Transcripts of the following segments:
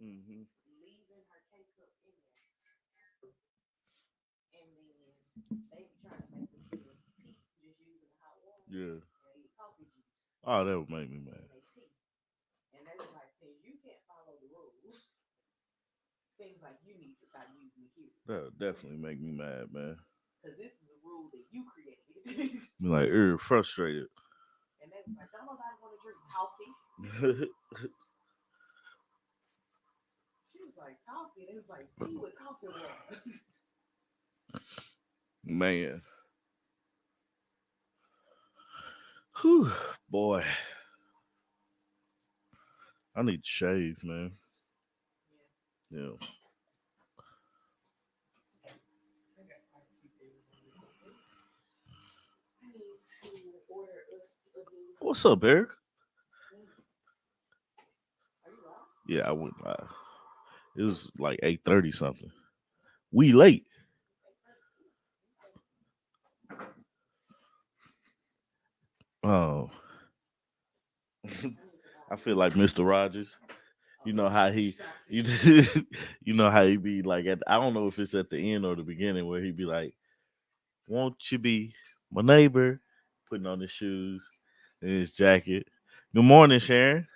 Mm-hmm. Yeah. Oh, that would make me mad. That would definitely make me mad, man. Be like, frustrated. Man. Whew, boy. I need to shave, man. Yeah. What's up, Eric? Yeah, I wouldn't lie. It was like 8:30 something. We late. Oh, I feel like Mr. Rogers. You know how you you know how he be like I don't know if it's at the end or the beginning where he be like, "Won't you be my neighbor?" Putting on his shoes and his jacket. Good morning, Sharon.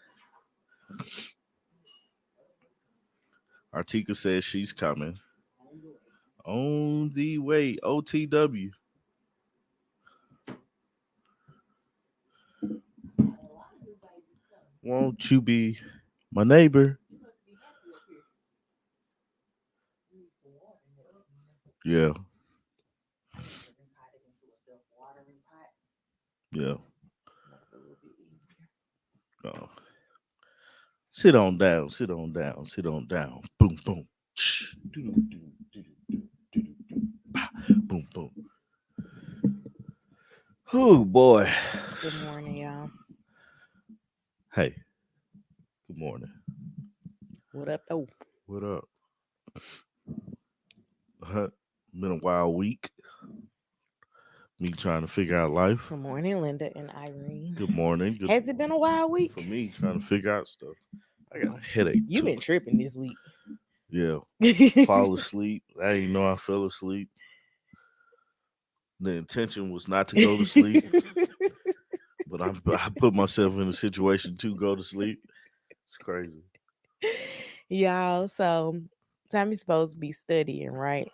Artika says she's coming on the way. OTW. Won't you be my neighbor? Yeah, yeah. Oh. Sit on down, sit on down, sit on down. Boom, boom. Boom, boom. Oh boy. Good morning, y'all. Hey, good morning. What up, though? What up? Been a wild week. Me trying to figure out life. Good morning, Linda and Irene. Good morning. Good Has it been a wild for week? me trying to figure out stuff. I got a headache You've too. been tripping this week. Yeah. Fall asleep. I didn't know I fell asleep. The intention was not to go to sleep, but I put myself in a situation to go to sleep. It's crazy. Y'all, so Tommy's supposed to be studying, right?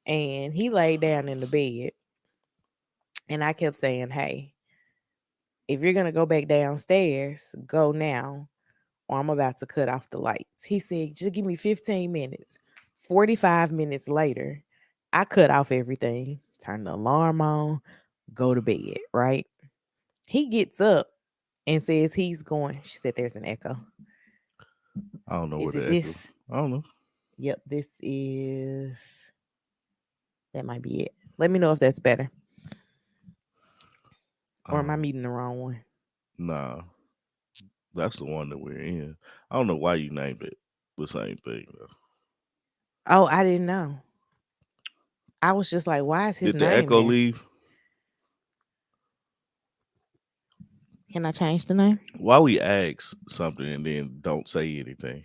And he laid down in the bed, and I kept saying, "Hey, if you're gonna go back downstairs, go now, or I'm about to cut off the lights." He said, "Just give me 15 minutes." 45 minutes later, I cut off everything, turn the alarm on, go to bed, right? He gets up and says he's going. She said, "There's an echo." I don't know where Is it the echo. this? I don't know. Yep, this is. That might be it. Let me know if that's better. Or am I Um, muting the wrong one? nah, that's the one that we're in. I don't know why you named it the same thing though. Oh, I didn't know. I was just like, why is his Did the name echo there? leave? Can I change the name? Why we ask something and then don't say anything?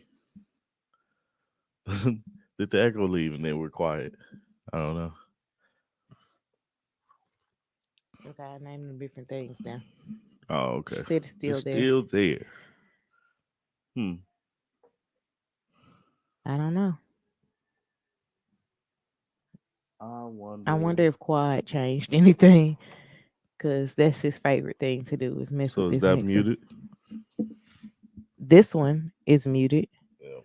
Did the echo leave and then we're quiet? I don't know. Okay, I named them different things now. Oh, She okay. said it's It's still there. still there. Hmm. I don't know. I I wonder. wonder if Quad changed anything because that's his favorite thing to do is mess So with is this that mixer. muted? This one is muted. Yeah.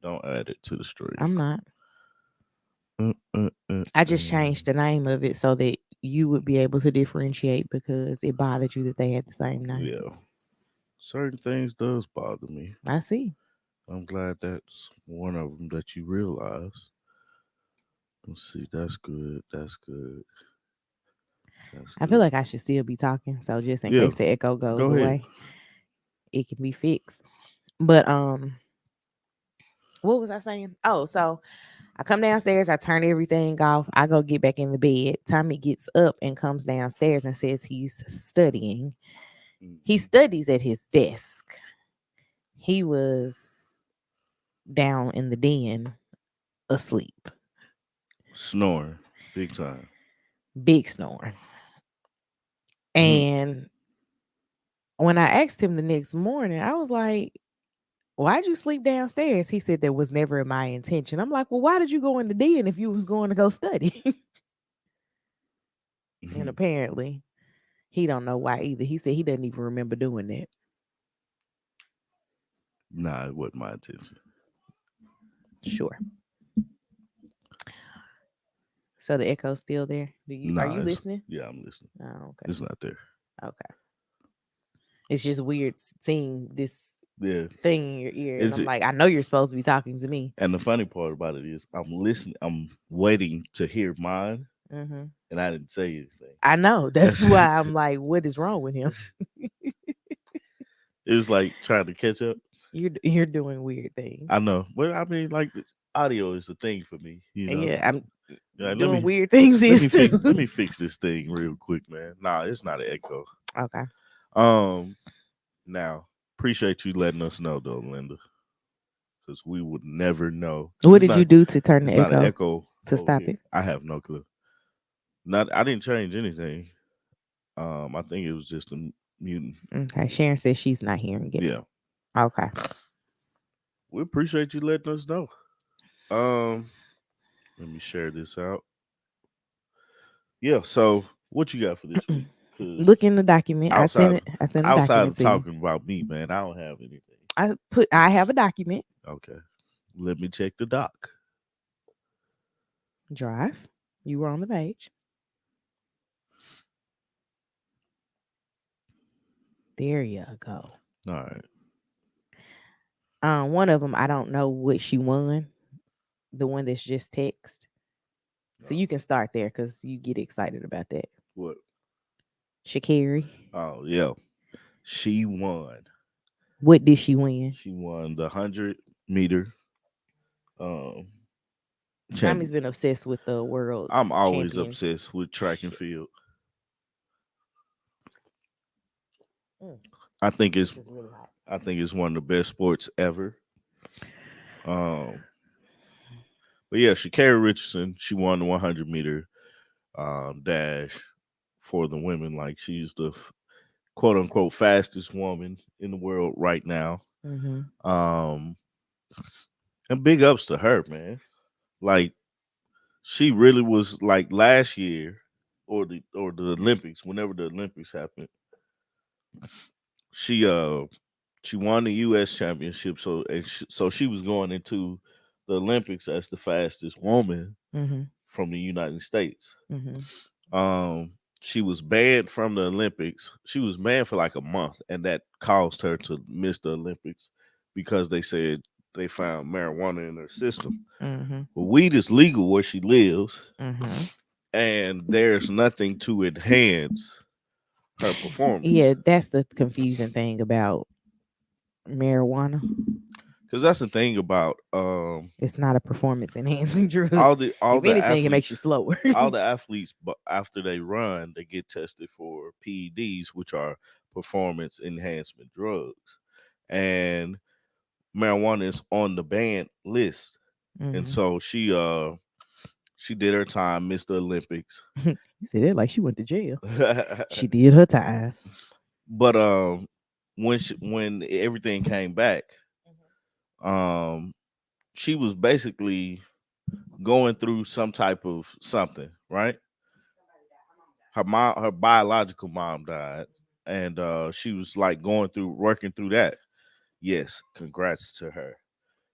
Don't add it to the stream. I'm not. Uh, uh, uh, I just uh. changed the name of it so that you would be able to differentiate because it bothered you that they had the same name. Yeah. Certain things does bother me. I see. I'm glad that's one of them that you realize. Let's see. That's good. That's good. That's I feel good. like I should still be talking, so just in Yeah. case the echo goes Go ahead. away, it can be fixed. But what was I saying? Oh, so I come downstairs, I turn everything off, I go get back in the bed. Tommy gets up and comes downstairs and says he's studying. He Mhm. studies at his desk. he was down in the den asleep, Snoring, big time. big snoring. Mhm. And when I asked him the next morning, I was like, why'd you sleep downstairs? He said that was never my intention. I'm like, well, why did you go in the den if you was going to go study? And Mhm. apparently he don't know why either. He said he doesn't even remember doing that. Nah, it wasn't my intention. Sure. So the echo's still there. Are Nah, you it's listening? yeah, I'm listening. Oh, okay. It's not there. Okay. It's just weird seeing this Yeah. thing in your ear. And Is I'm it? like, I know you're supposed to be talking to me. And the funny part about it is, I'm listening. I'm waiting to hear mine, Hmm. and I didn't say anything. I know. That's That's why I'm like, what is wrong with him? it was like trying to catch up. You're doing weird things. I know, but I mean, like this audio is a thing for me. And yeah, I'm Yeah, let doing me weird things let me is too. fix let me fix this thing real quick, man. Nah, it's not an echo. Okay. Um, now appreciate you letting us know though, Linda, because we would never know. Because What did you do to turn it's the not an echo echo to over stop here. it? I have no clue. Not I didn't change anything. I think it was just a mutant. Okay. Sharon says she's not hearing it. Yeah, Okay. we appreciate you letting us know. Um, let me share this out. Yeah. So what you got for this week? Because Look in the document. I sent outside it. I sent a outside document of to you. talking about me, man, I don't have anything. I have a document. Okay. Let me check the doc. Drive. You were on the page. There you go. All right. One of them I don't know what she won. The one that's just text. So you can start there because you get excited about that. What? Shakari. Oh yeah. She won. What did she win? She won the 100 meter um Tommy's champion. been obsessed with the world I'm always champions. obsessed with track and field. Mm, I think it's this is really hot. I think it's one of the best sports ever. Um but yeah, Shakira Richardson, she won the 100 meter dash for the women. Like she's the quote unquote fastest woman in the world right now. Mm-hmm. Um and big ups to her, man. Like she really was like last year or the Olympics, whenever the Olympics happened, she she won the US championship, so she was going into the Olympics as the fastest woman Mm-hmm. from the United States. Mm-hmm. Um she was banned from the Olympics. She was banned for like a month, and that caused her to miss the Olympics because they said they found marijuana in her system. Mm-hmm. But weed is legal where she lives, Mm-hmm. and there's nothing to enhance her performance. Yeah, that's the confusing thing about marijuana. Because that's the thing about It's not a performance enhancing drug. all the all If the anything, it makes you athletes, slower. all the athletes, but after they run, they get tested for PEDs, which are performance enhancement drugs, and marijuana is on the banned list. And Mm-hmm. so she did her time, missed the Olympics. You said it like she went to jail. She did her time. But when everything came back, um she was basically going through some type of something, right? Her biological mom died, and she was like going through working through that. Yes, congrats to her.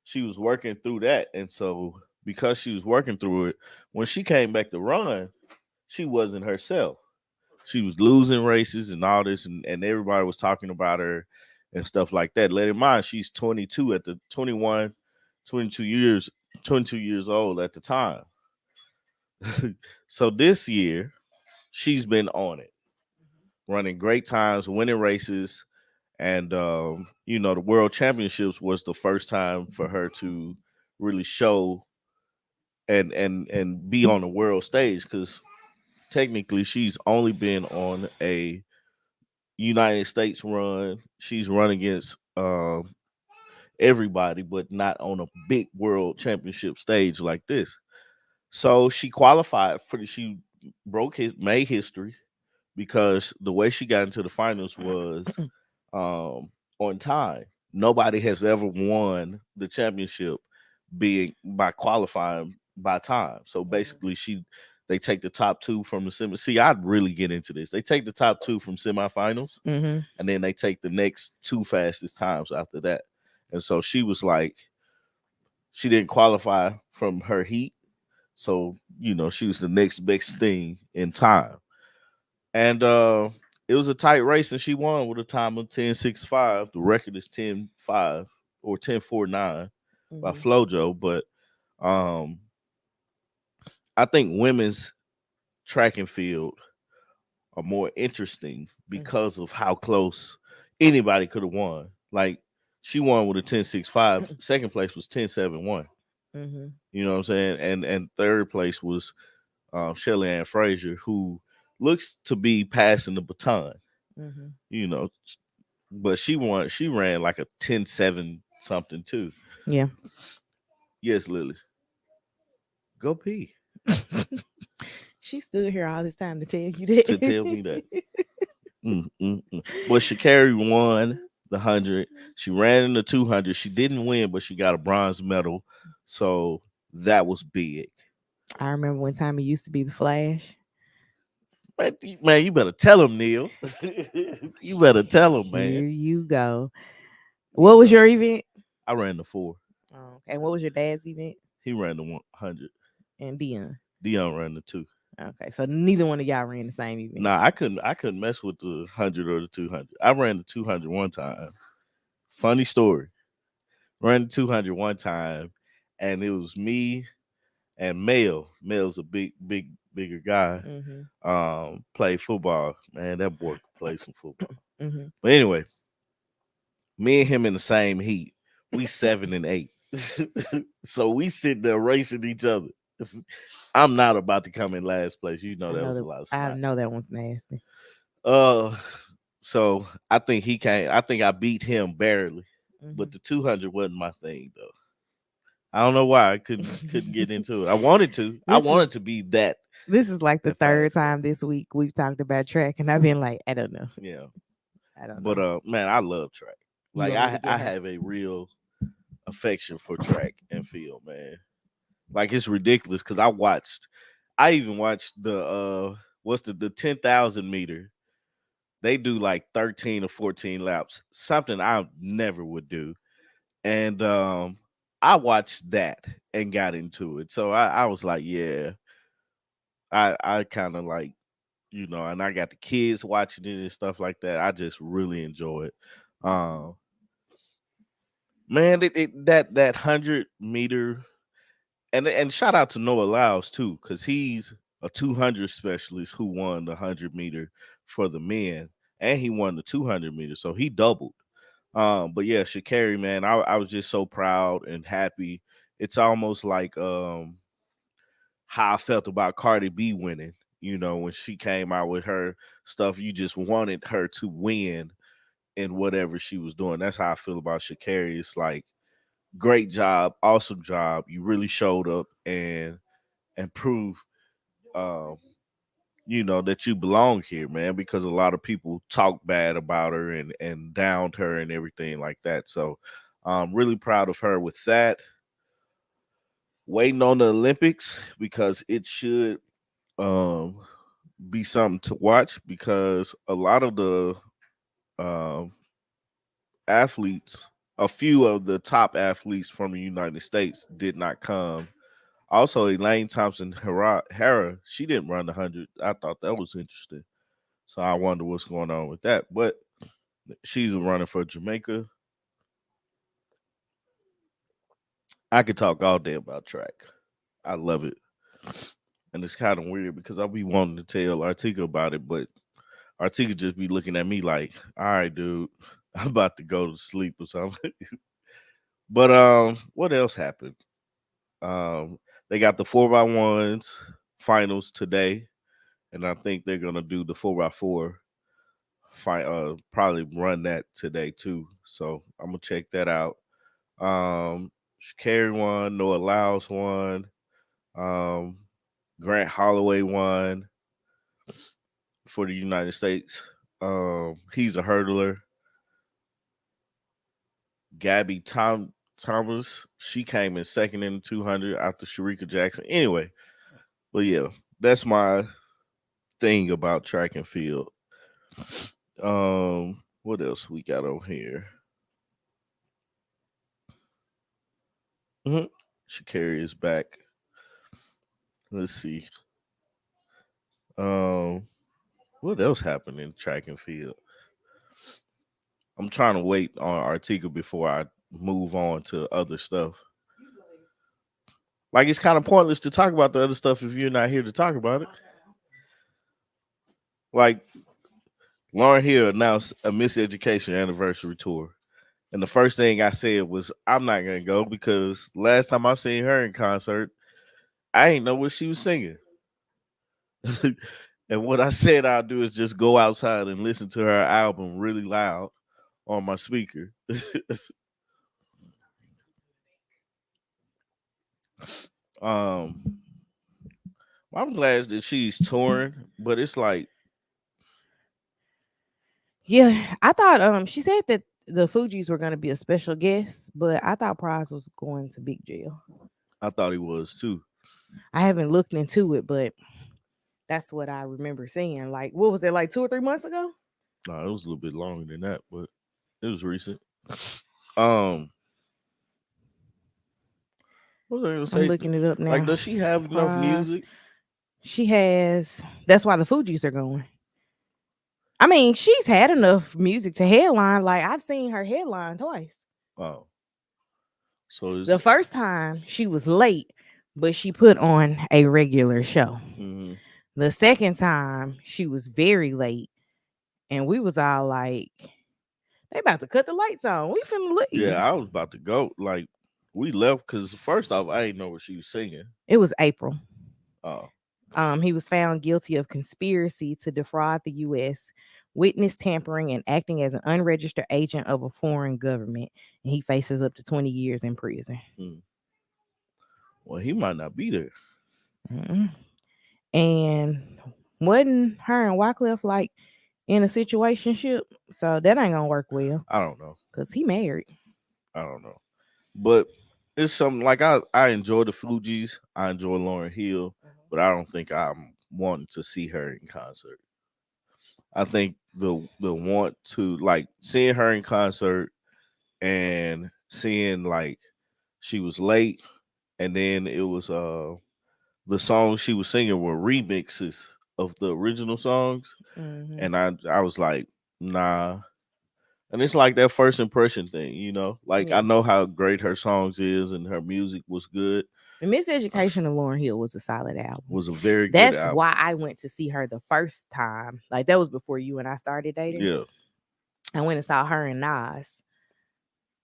She was working through that, and so because she was working through it, when she came back to run, she wasn't herself. She was losing races and all this, and everybody was talking about her and stuff like that. Let in mind, she's 22 at the 21, 22 years, 22 years old at the time. So this year, she's been on it, running great times, winning races, and the World Championships was the first time for her to really show and be on the world stage because technically she's only been on a United States run. She's run against everybody, but not on a big world championship stage like this. So she qualified for the, she broke his made history because the way she got into the finals was on time. Nobody has ever won the championship being by qualifying by time. So Mhm. basically, they take the top two from the semi. See, I'd really get into this. They take the top two from semifinals, Mhm. and then they take the next two fastest times after that. And so she was like, she didn't qualify from her heat, so she was the next best thing in time. And it was a tight race, and she won with a time of 10:65. The record is 10:5 or 10:49 by Mhm. Flojo. But um, I think women's track and field are more interesting Mhm. because of how close anybody could have won. Like she won with a 10:65. Second place was 10:71. Mhm. You know what I'm saying? And third place was Shelly Ann Frazier, who looks to be passing the baton. Mhm. You know, but she won. She ran like a 10:7 something too. Yeah. Yes, Lily, go pee She stood here all this time to tell you to tell that. me that. But Sha'Carri won the 100. She ran in the 200. She didn't win, but she got a bronze medal, so that was big. I remember one time it used to be the Flash. Man, you better tell him, Neil. You better tell him, man. Here you go. You What was know, your event? I ran the 4. Oh, and what was your dad's event? He ran the 100. And Dion. Dion ran the 2. Okay, so neither one of y'all ran the same event. Nah, I couldn't mess with the 100 or the 200. I ran the 200 one time. Funny story. Ran the 200 one time, and it was me and Mel. Mel's a bigger guy. Mhm. Played football. Man, that boy could play some football. Mhm. But anyway, me and him in the same heat. We 7 and 8. So we sit there racing each other. I'm not about to come in last place. You know I that know was a that. lot of I snot. know that one's nasty. Uh, so I think he came. I think I beat him barely, but Mhm. the 200 wasn't my thing though. I don't know why I couldn't get into it. I wanted to. I this is wanted to be that this is like the that third fast though. time this week we've talked about track, and I've been like, I don't know. Yeah, I don't but know. man, I love track. You Like a really I good have a real affection for track and field, man. Like it's ridiculous because I even watched what's the 10,000 meter. They do like 13 or 14 laps, something I never would do. And I watched that and got into it. So I was like, yeah, I kind of like, and I got the kids watching it and stuff like that. I just really enjoy it. Um, man, that 100 meter, and shout out to Noah Lyles too, because he's a 200 specialist who won the 100 meter for the men, and he won the 200 meter, so he doubled. But yeah, Sha'Carri, man, I was just so proud and happy. It's almost like how I felt about Cardi B winning. When she came out with her stuff, you just wanted her to win in whatever she was doing. That's how I feel about Sha'Carri. It's like great job, awesome job. You really showed up and proved, um, that you belong here, man. Because a lot of people talk bad about her and downed her and everything like that. So, I'm really proud of her with that. Waiting on the Olympics because it should um, be something to watch because a lot of the um, athletes, a few of the top athletes from the United States did not come. Also, Elaine Thompson Hera, she didn't run the 100. I thought that was interesting. So I wonder what's going on with that. But she's running for Jamaica. I could talk all day about track. I love it. And it's kind of weird because I'll be wanting to tell Artika about it, but Artika just be looking at me like, all right, dude, I'm about to go to sleep or something. But what else happened? Um, they got the 4x1s finals today, and I think they're gonna do the 4x4 fight. Probably run that today too. So I'm gonna check that out. Carey won, Noah Lyles won, um, Grant Holloway won for the United States. He's a hurdler. Gabby Thomas, she came in second in the 200 after Sharika Jackson. Anyway, but yeah, that's my thing about track and field. What else we got on here? Mm-hmm. Shakari is back. Let's see. Um, what else happened in track and field? I'm trying to wait on Article before I move on to other stuff. Like it's kind of pointless to talk about the other stuff if you're not here to talk about it. Like Lauren Hill announced a Miseducation anniversary tour. And the first thing I said was, I'm not gonna go because last time I seen her in concert, I ain't know what she was singing. And what I said I'll do is just go outside and listen to her album really loud on my speaker. um, I'm glad that she's touring, but it's like Yeah, I thought she said that the Fugees were going to be a special guest, but I thought Prize was going to Big Jail. I thought he was too. I haven't looked into it, but that's what I remember seeing. Like, what was it, like 2 or 3 months ago? No, it was a little bit longer than that, but it was recent. Um, what was I gonna I'm say? looking it up Like, now. does she have enough Prize. music? She has. That's why the Fugees are going. I mean, she's had enough music to headline. Like, I've seen her headline twice. Oh, so it's The first time she was late, but she put on a regular show. mm-hmm. The second time she was very late, and we was all like, they about to cut the lights on. We finna Yeah, leave. I was about to go. Like, we left because first off, I didn't know what she was singing. It was April. Oh, He was found guilty of conspiracy to defraud the U.S., witness tampering, and acting as an unregistered agent of a foreign government. And he faces up to 20 years in prison. hmm. Well, he might not be there. Mm. And wasn't her and Wycliffe like in a situationship? So that ain't gonna work well I don't know. because he married. I don't know. But it's something like I enjoy the Fugees. I enjoy Lauren Hill, but I don't think I'm wanting to see her in concert. I think the want to like seeing her in concert and seeing like she was late and then it was the songs she was singing were remixes of the original songs Mm-hmm. and I was like nah. And it's like that first impression thing, you know. Like I Yeah. know how great her songs is and her music was good. The Miseducation of Lauren Hill was a solid album. Was a very good That's album. why I went to see her the first time. Like that was before you and I started dating. Yeah. I went and saw her and Nas.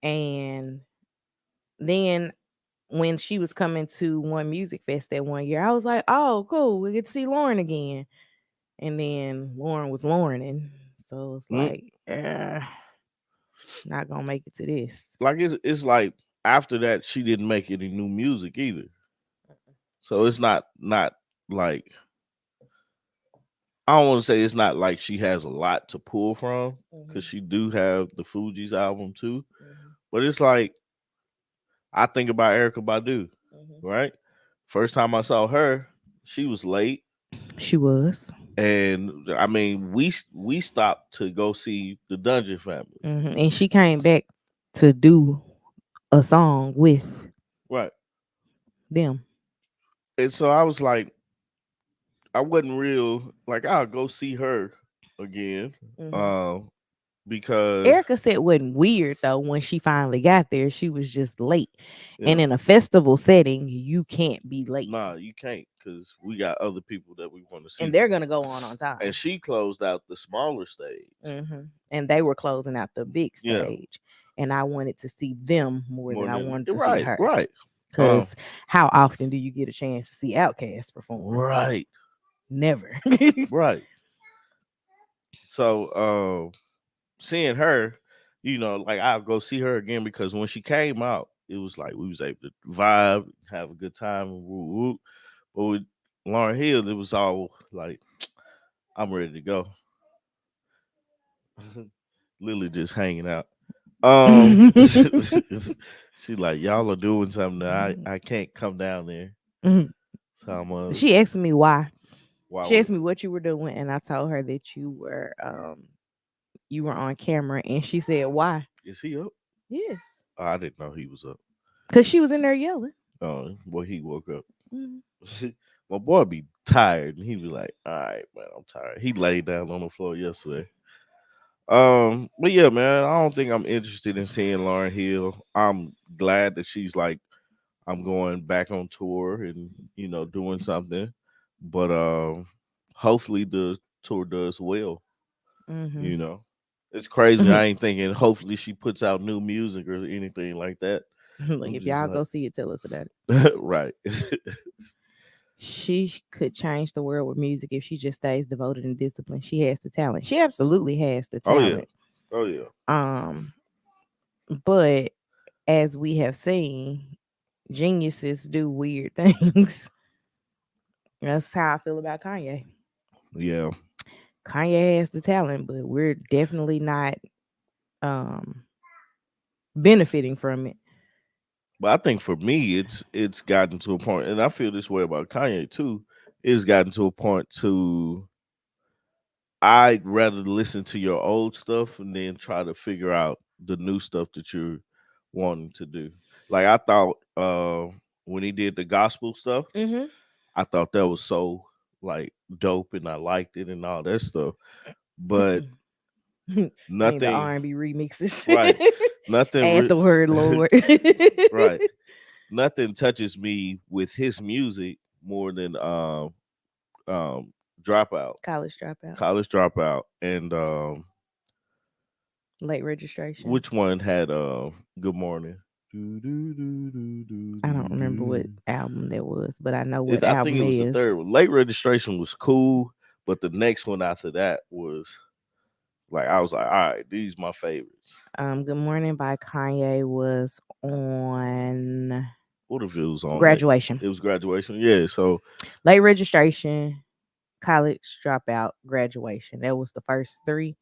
And then when she was coming to One Music Fest that one year, I was like, oh, cool. We get to see Lauren again. And then Lauren was Lauren. And so it's Mm. like, not gonna make it to this. Like it's like after that she didn't make any new music either. So it's not like I don't want to say it's not like she has a lot to pull from because she do have the Fugees album too. But it's like I think about Erica Badu, right? First time I saw her, she was late, She was. and I mean we stopped to go see the Dungeon Family, And she came back to do a song with right? them. And so I was like, I wasn't real like I'll go see her again, uh, because Erica said it wasn't weird though when she finally got there. She was just late. And yeah, in a festival setting, you can't be late. nah, you can't because we got other people that we want to see, And they're gonna go on time. and she closed out the smaller stage. And they were closing out the big Yeah, stage. And I wanted to see them more more than I than wanted to see right, her. right, Because how often do you get a chance to see Outkast perform? right, Never. right. So seeing her, like I'll go see her again because when she came out, it was like we was able to vibe, have a good time, and woo woo. But with Lauren Hill, it was all like I'm ready to go. Lily just hanging out. She like y'all are doing something that I can't come down there. So I'm She asked me why. why She would asked me what you were doing, and I told her that you were on camera, and she said why. is he up? Yes, Oh, I didn't know he was up. because she was in there yelling. Oh, boy, he woke up. Mhm. My boy be tired, and he be like, "All right, man, I'm tired." He laid down on the floor yesterday. But yeah, man, I don't think I'm interested in seeing Lauren Hill. I'm glad that she's like, I'm going back on tour and doing something. But hopefully the tour does well. You Mhm. know, it's crazy. I ain't thinking. Hopefully she puts out new music or anything like that. Like I'm if just y'all like, go see it, tell us about it. right. Could change the world with music if she just stays devoted and disciplined. She has the talent. She absolutely has the Oh yeah. talent. Oh yeah. Um, but as we have seen, geniuses do weird things. That's how I feel about Kanye. Yeah. Kanye has the talent, but we're definitely not um benefiting from it. But I think for me, it's gotten to a point, and I feel this way about Kanye too. It's gotten to a point to I'd rather listen to your old stuff and then try to figure out the new stuff that you're wanting to do. Like I thought when he did the gospel stuff, Mm-hmm. I thought that was so like dope and I liked it and all that stuff. But I need the nothing R&B remixes. right. Nothing Add the word Lord. right. Nothing touches me with his music more than um Dropout, College dropout. College Dropout and Late registration. which one had Good Morning? Do, do, do, do, do, I don't do, remember what do. album that was, but I know what I think album it was the is. third one. Late Registration was cool, but the next one after that was like I was like, all right, these my favorites. Good Morning by Kanye was on What if it was on that? Graduation. It was Graduation. Yeah, so Late registration, college dropout, graduation. That was the first three.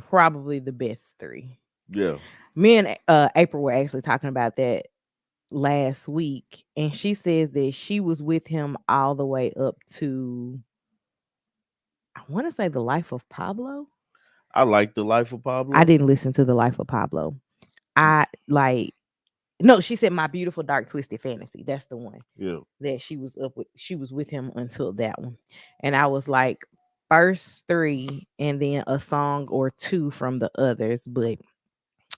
Probably the best three. yeah, Me and April were actually talking about that last week, and she says that she was with him all the way up to, I want to say, The Life of Pablo. I like the Life of I Pablo. didn't listen to The Life of Pablo. I like No, she said My Beautiful Dark Twisted Fantasy. That's the one Yeah, that she was up with. She was with him until that one. And I was like, first three and then a song or two from the others, but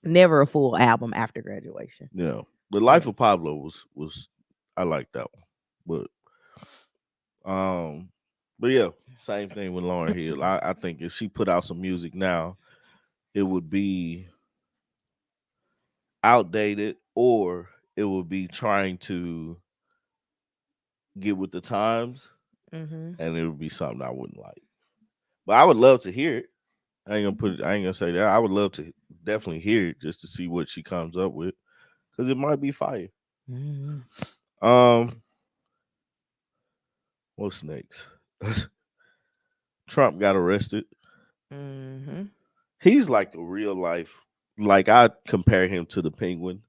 never a full album after graduation. yeah. The Yeah. Life of Pablo was I like that one, but but yeah, same thing with Lauren Hill. I think if she put out some music now, it would be outdated or it would be trying to get with the times Mm-hmm. and it would be something I wouldn't like. But I would love to hear it. I ain't gonna say that. I would love to definitely hear it just to see what she comes up with because it might be fire. Mm-hmm. Um, what's next? Trump got arrested. Mm-hmm. He's like a real life. Like I compare him to the Penguin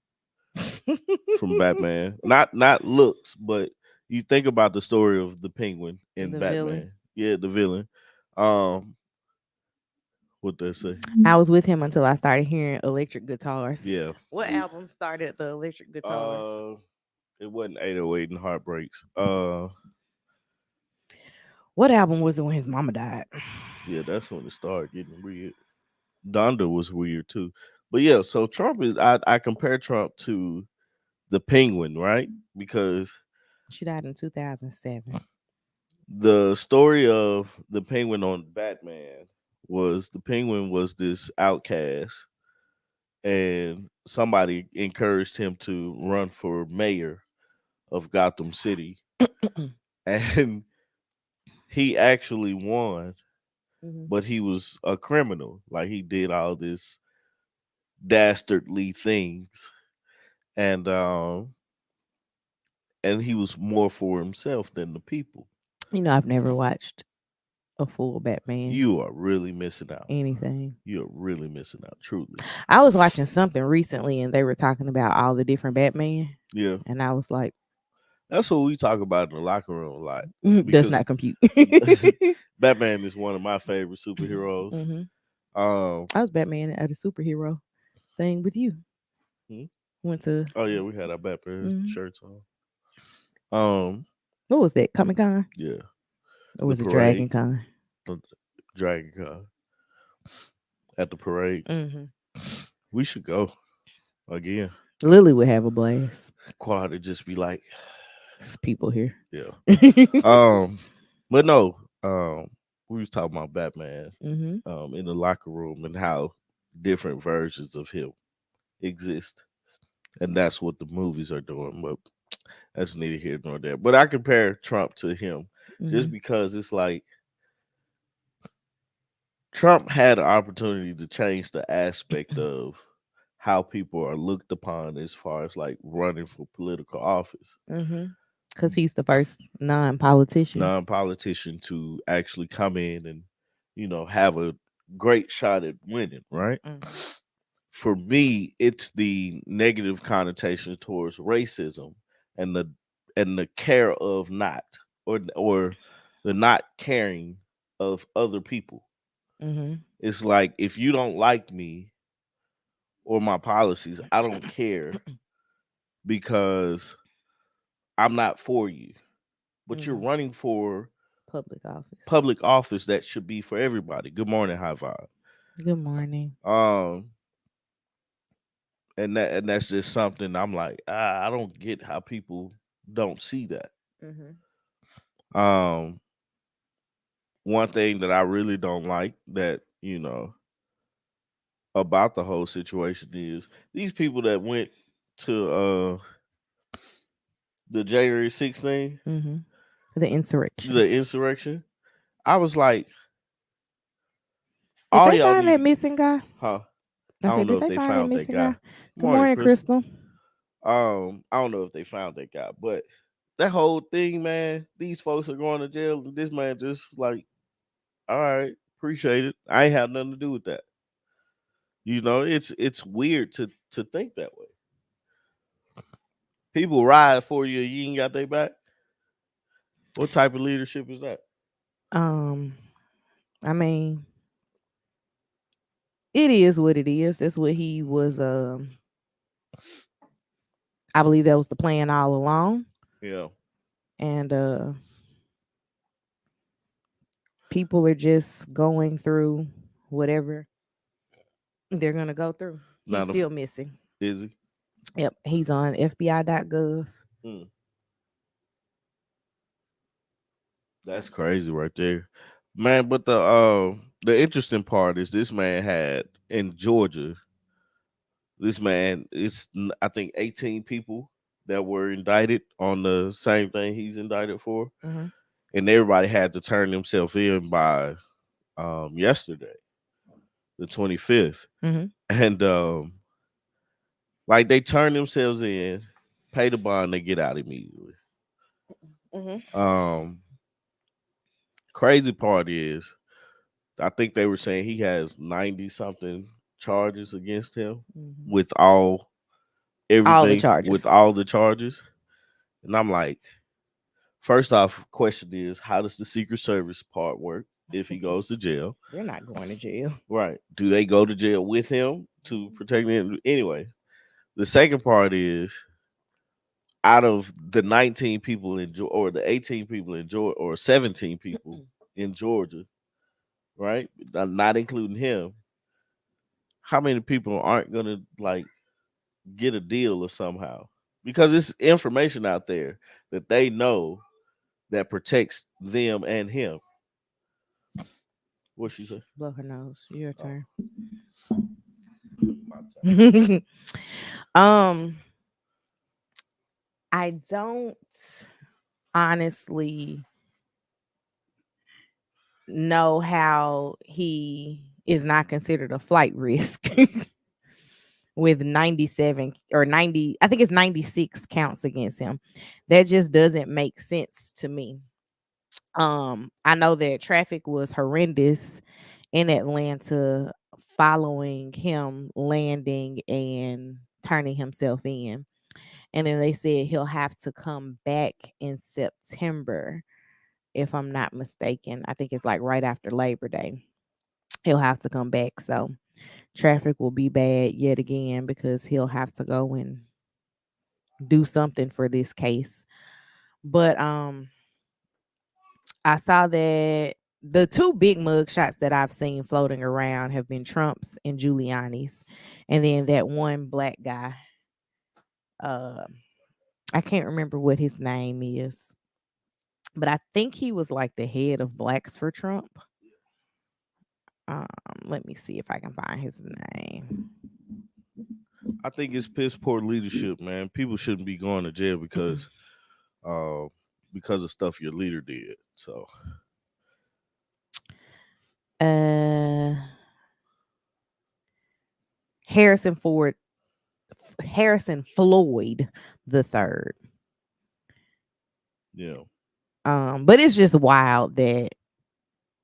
from Batman. Not looks, but you think about the story of the Penguin in The villain. Batman. Yeah, the villain. Um, what they say? I was with him until I started hearing electric guitars. Yeah. What album started the electric guitars? Uh, it wasn't 808 and Heartbreaks. What album was it when his mama died? Yeah, that's when it started getting weird. Donda was weird too. But yeah, so Trump is I compare Trump to the Penguin, right? Because She died in 2007. the story of the Penguin on Batman was the Penguin was this outcast and somebody encouraged him to run for mayor of Gotham City and he actually won, Mhm. but he was a criminal. Like he did all this. dastardly things, and he was more for himself than the people. I've never watched a full Batman You are really missing out. anything. You are really missing out, truly. I was watching something recently and they were talking about all the different Batman, Yeah, and I was like, that's what we talk about in the locker room a lot does because not compute. Batman is one of my favorite superheroes. Hmm. Um, I was Batman at a superhero thing with you. hmm? Went to Oh yeah, we had our Batman mhm. shirts on. Um, What was that? Comic Con yeah, or the was it parade, Dragon Con? the Dragon Con at the parade. Hmm. We should go again. Lily would have a blast. Quad would just be like, There's people here. yeah. Um, but no, we was talking about Batman, Hmm. in the locker room and how different versions of him exist, and that's what the movies are doing. But that's neither here nor there. But I compare Trump to him just Hmm. because it's like Trump had an opportunity to change the aspect of how people are looked upon as far as like running for political office. Hmm. Because he's the first non-politician. Non-politician to actually come in and have a great shot at winning, right? Hmm. For me, it's the negative connotation towards racism and the care of not or the not caring of other people. Hmm. It's like if you don't like me or my policies, I don't care because I'm not for you. But you're Hmm. running for Public office. public office that should be for everybody. Good morning, high five. Good morning. Um, and that's just something I'm like, I don't get how people don't see that. Hmm. Um, one thing that I really don't like that about the whole situation is these people that went to the January 16th, Hmm. The insurrection. the insurrection. I was like, Did all they y'all find need that to, missing guy? huh? I I don't said, know did if they they find that found that missing guy? guy. Good Morning, morning, Chris. Crystal. I don't know if they found that guy, but that whole thing, man, these folks are going to jail. And this man just like, all right, appreciate it. I ain't have nothing to do with that. It's weird to think that way. People ride for you, you ain't got their back. What type of leadership is that? Um, I mean, it is what it is. That's what he was. I believe that was the plan all along, Yeah, and people are just going through whatever they're gonna go through. He's not a still missing. is he? Yep, he's on FBI.gov. Hmm, that's crazy right there, man. But the interesting part is this man had in Georgia. This man is I think 18 people that were indicted on the same thing he's indicted for, Mm-hmm. and everybody had to turn themselves in by yesterday, the 25th, Mm-hmm. and like they turn themselves in, pay the bond, they get out immediately. Mm-hmm. Um, crazy part is, I think they were saying he has 90 something charges against him Mm-hmm. with All the everything with charges. all the charges, and I'm like, first off, question is, how does the Secret Service part work if he goes to jail? They're not going to jail. Right? Do they go to jail with him to protect him? Anyway, the second part is, out of the 19 people in Georgia, or the 18 people in Georgia, or 17 people in Georgia, right? Not including him, how many people aren't gonna like get a deal or somehow? Because it's information out there that they know that protects them and him. What she say? Blow her nose. Your Oh, turn. my turn. um, I don't honestly know how he is not considered a flight risk. with 97 or 90, I think it's 96 counts against him. That just doesn't make sense to me. I know that traffic was horrendous in Atlanta following him landing and turning himself in. And then they said he'll have to come back in September, if I'm not mistaken. I think it's like right after Labor Day. He'll have to come back. So traffic will be bad yet again because he'll have to go and do something for this case. But I saw that the two big mug shots that I've seen floating around have been Trump's and Giuliani's. And then that one black guy, uh, I can't remember what his name is, but I think he was like the head of Blacks for Trump. Um, Let me see if I can find his name. I think it's piss poor leadership, man. People shouldn't be going to jail uh because of stuff your leader did. So Uh, Harrison Ford, Harrison Floyd the third. yeah, But it's just wild that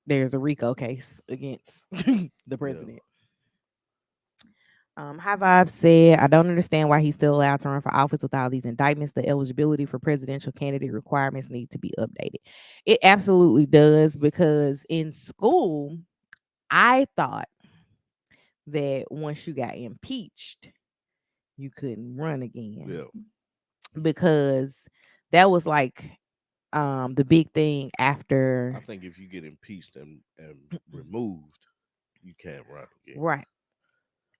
there's a RICO case against the yeah. president. High Vibe said, I don't understand why he's still allowed to run for office with all these indictments. The eligibility for presidential candidate requirements need to be updated. It absolutely does, because in school, I thought that once you got impeached, you couldn't run again, Yeah. because that was like the big thing I after. think if you get impeached and removed, you can't run again. Right.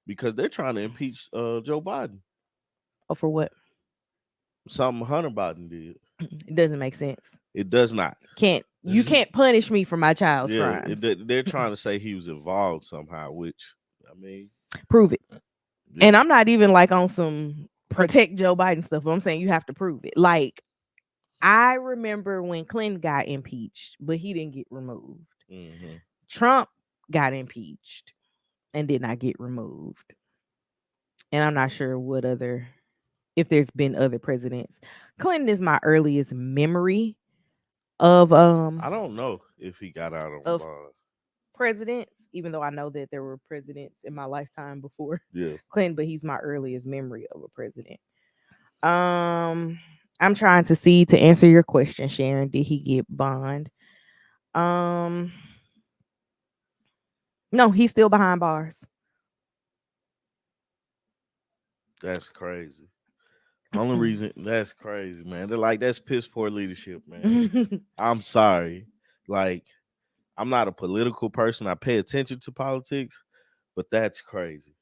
Because they're trying to impeach Joe Biden. Oh, for what? Something Hunter Biden did. It doesn't make sense. It does not. You can't punish me for my child's Yeah, crimes. they're trying to say he was involved somehow, which I mean, Prove it. yeah, And I'm not even like on some protect Joe Biden stuff, but I'm saying you have to prove it. Like, I remember when Clinton got impeached, but he didn't get removed. hmm Trump got impeached and did not get removed. And I'm not sure if there's been other presidents. Clinton is my earliest memory of I don't know if he got out on of bond. presidents, even though I know that there were presidents in my lifetime before Yeah, Clinton, but he's my earliest memory of a president. Um, I'm trying to see, to answer your question, Sharon. Did he get bond? Um, no, he's still behind bars. that's crazy. Only reason that's crazy, man. They're like that's piss poor leadership, man. I'm sorry. Like I'm not a political person. I pay attention to politics, but that's crazy.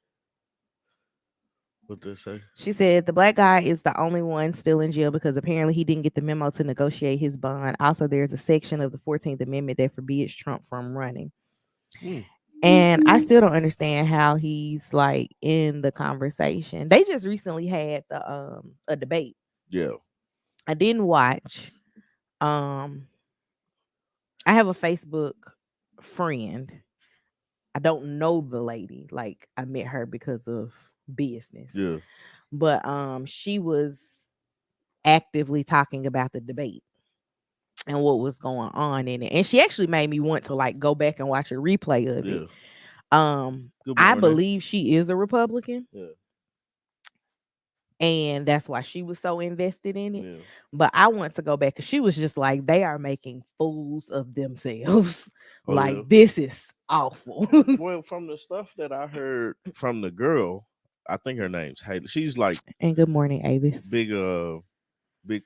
What they say? She said the black guy is the only one still in jail because apparently he didn't get the memo to negotiate his bond. Also, there's a section of the 14th Amendment that forbids Trump from running. Mm, And I still don't understand how he's like in the conversation. They just recently had the a debate. yeah, I didn't watch. Um I have a Facebook friend. I don't know the lady. Like, I met her because of business. yeah. But she was actively talking about the debate and what was going on in it. And she actually made me want to like go back and watch a replay of it. Yeah. Good I morning. believe she is a Republican, Yeah. and that's why she was so invested in it. Yeah. But I want to go back because she was just like, they are making fools of themselves. Oh yeah. Like, this is awful. Well, from the stuff that I heard from the girl, I think her name's Haley. She's like And good morning, Avis. big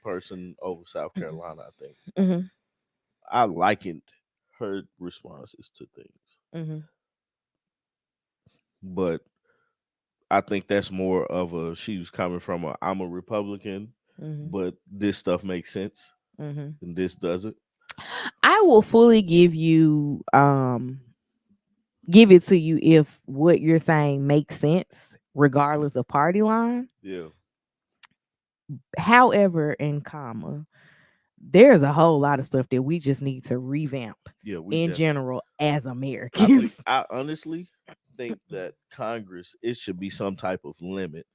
person over South Carolina, I think. Mm-hmm, I likened her responses to things. mm-hmm, But I think that's more of a she was coming from a I'm a Republican, mm-hmm, but this stuff makes sense mm-hmm. and this doesn't. I will fully give it to you if what you're saying makes sense, regardless of party line. Yeah. However, in comma, there's a whole lot of stuff that we just need to revamp Yeah, we in definitely general as I think Americans. I honestly think that Congress, it should be some type of limit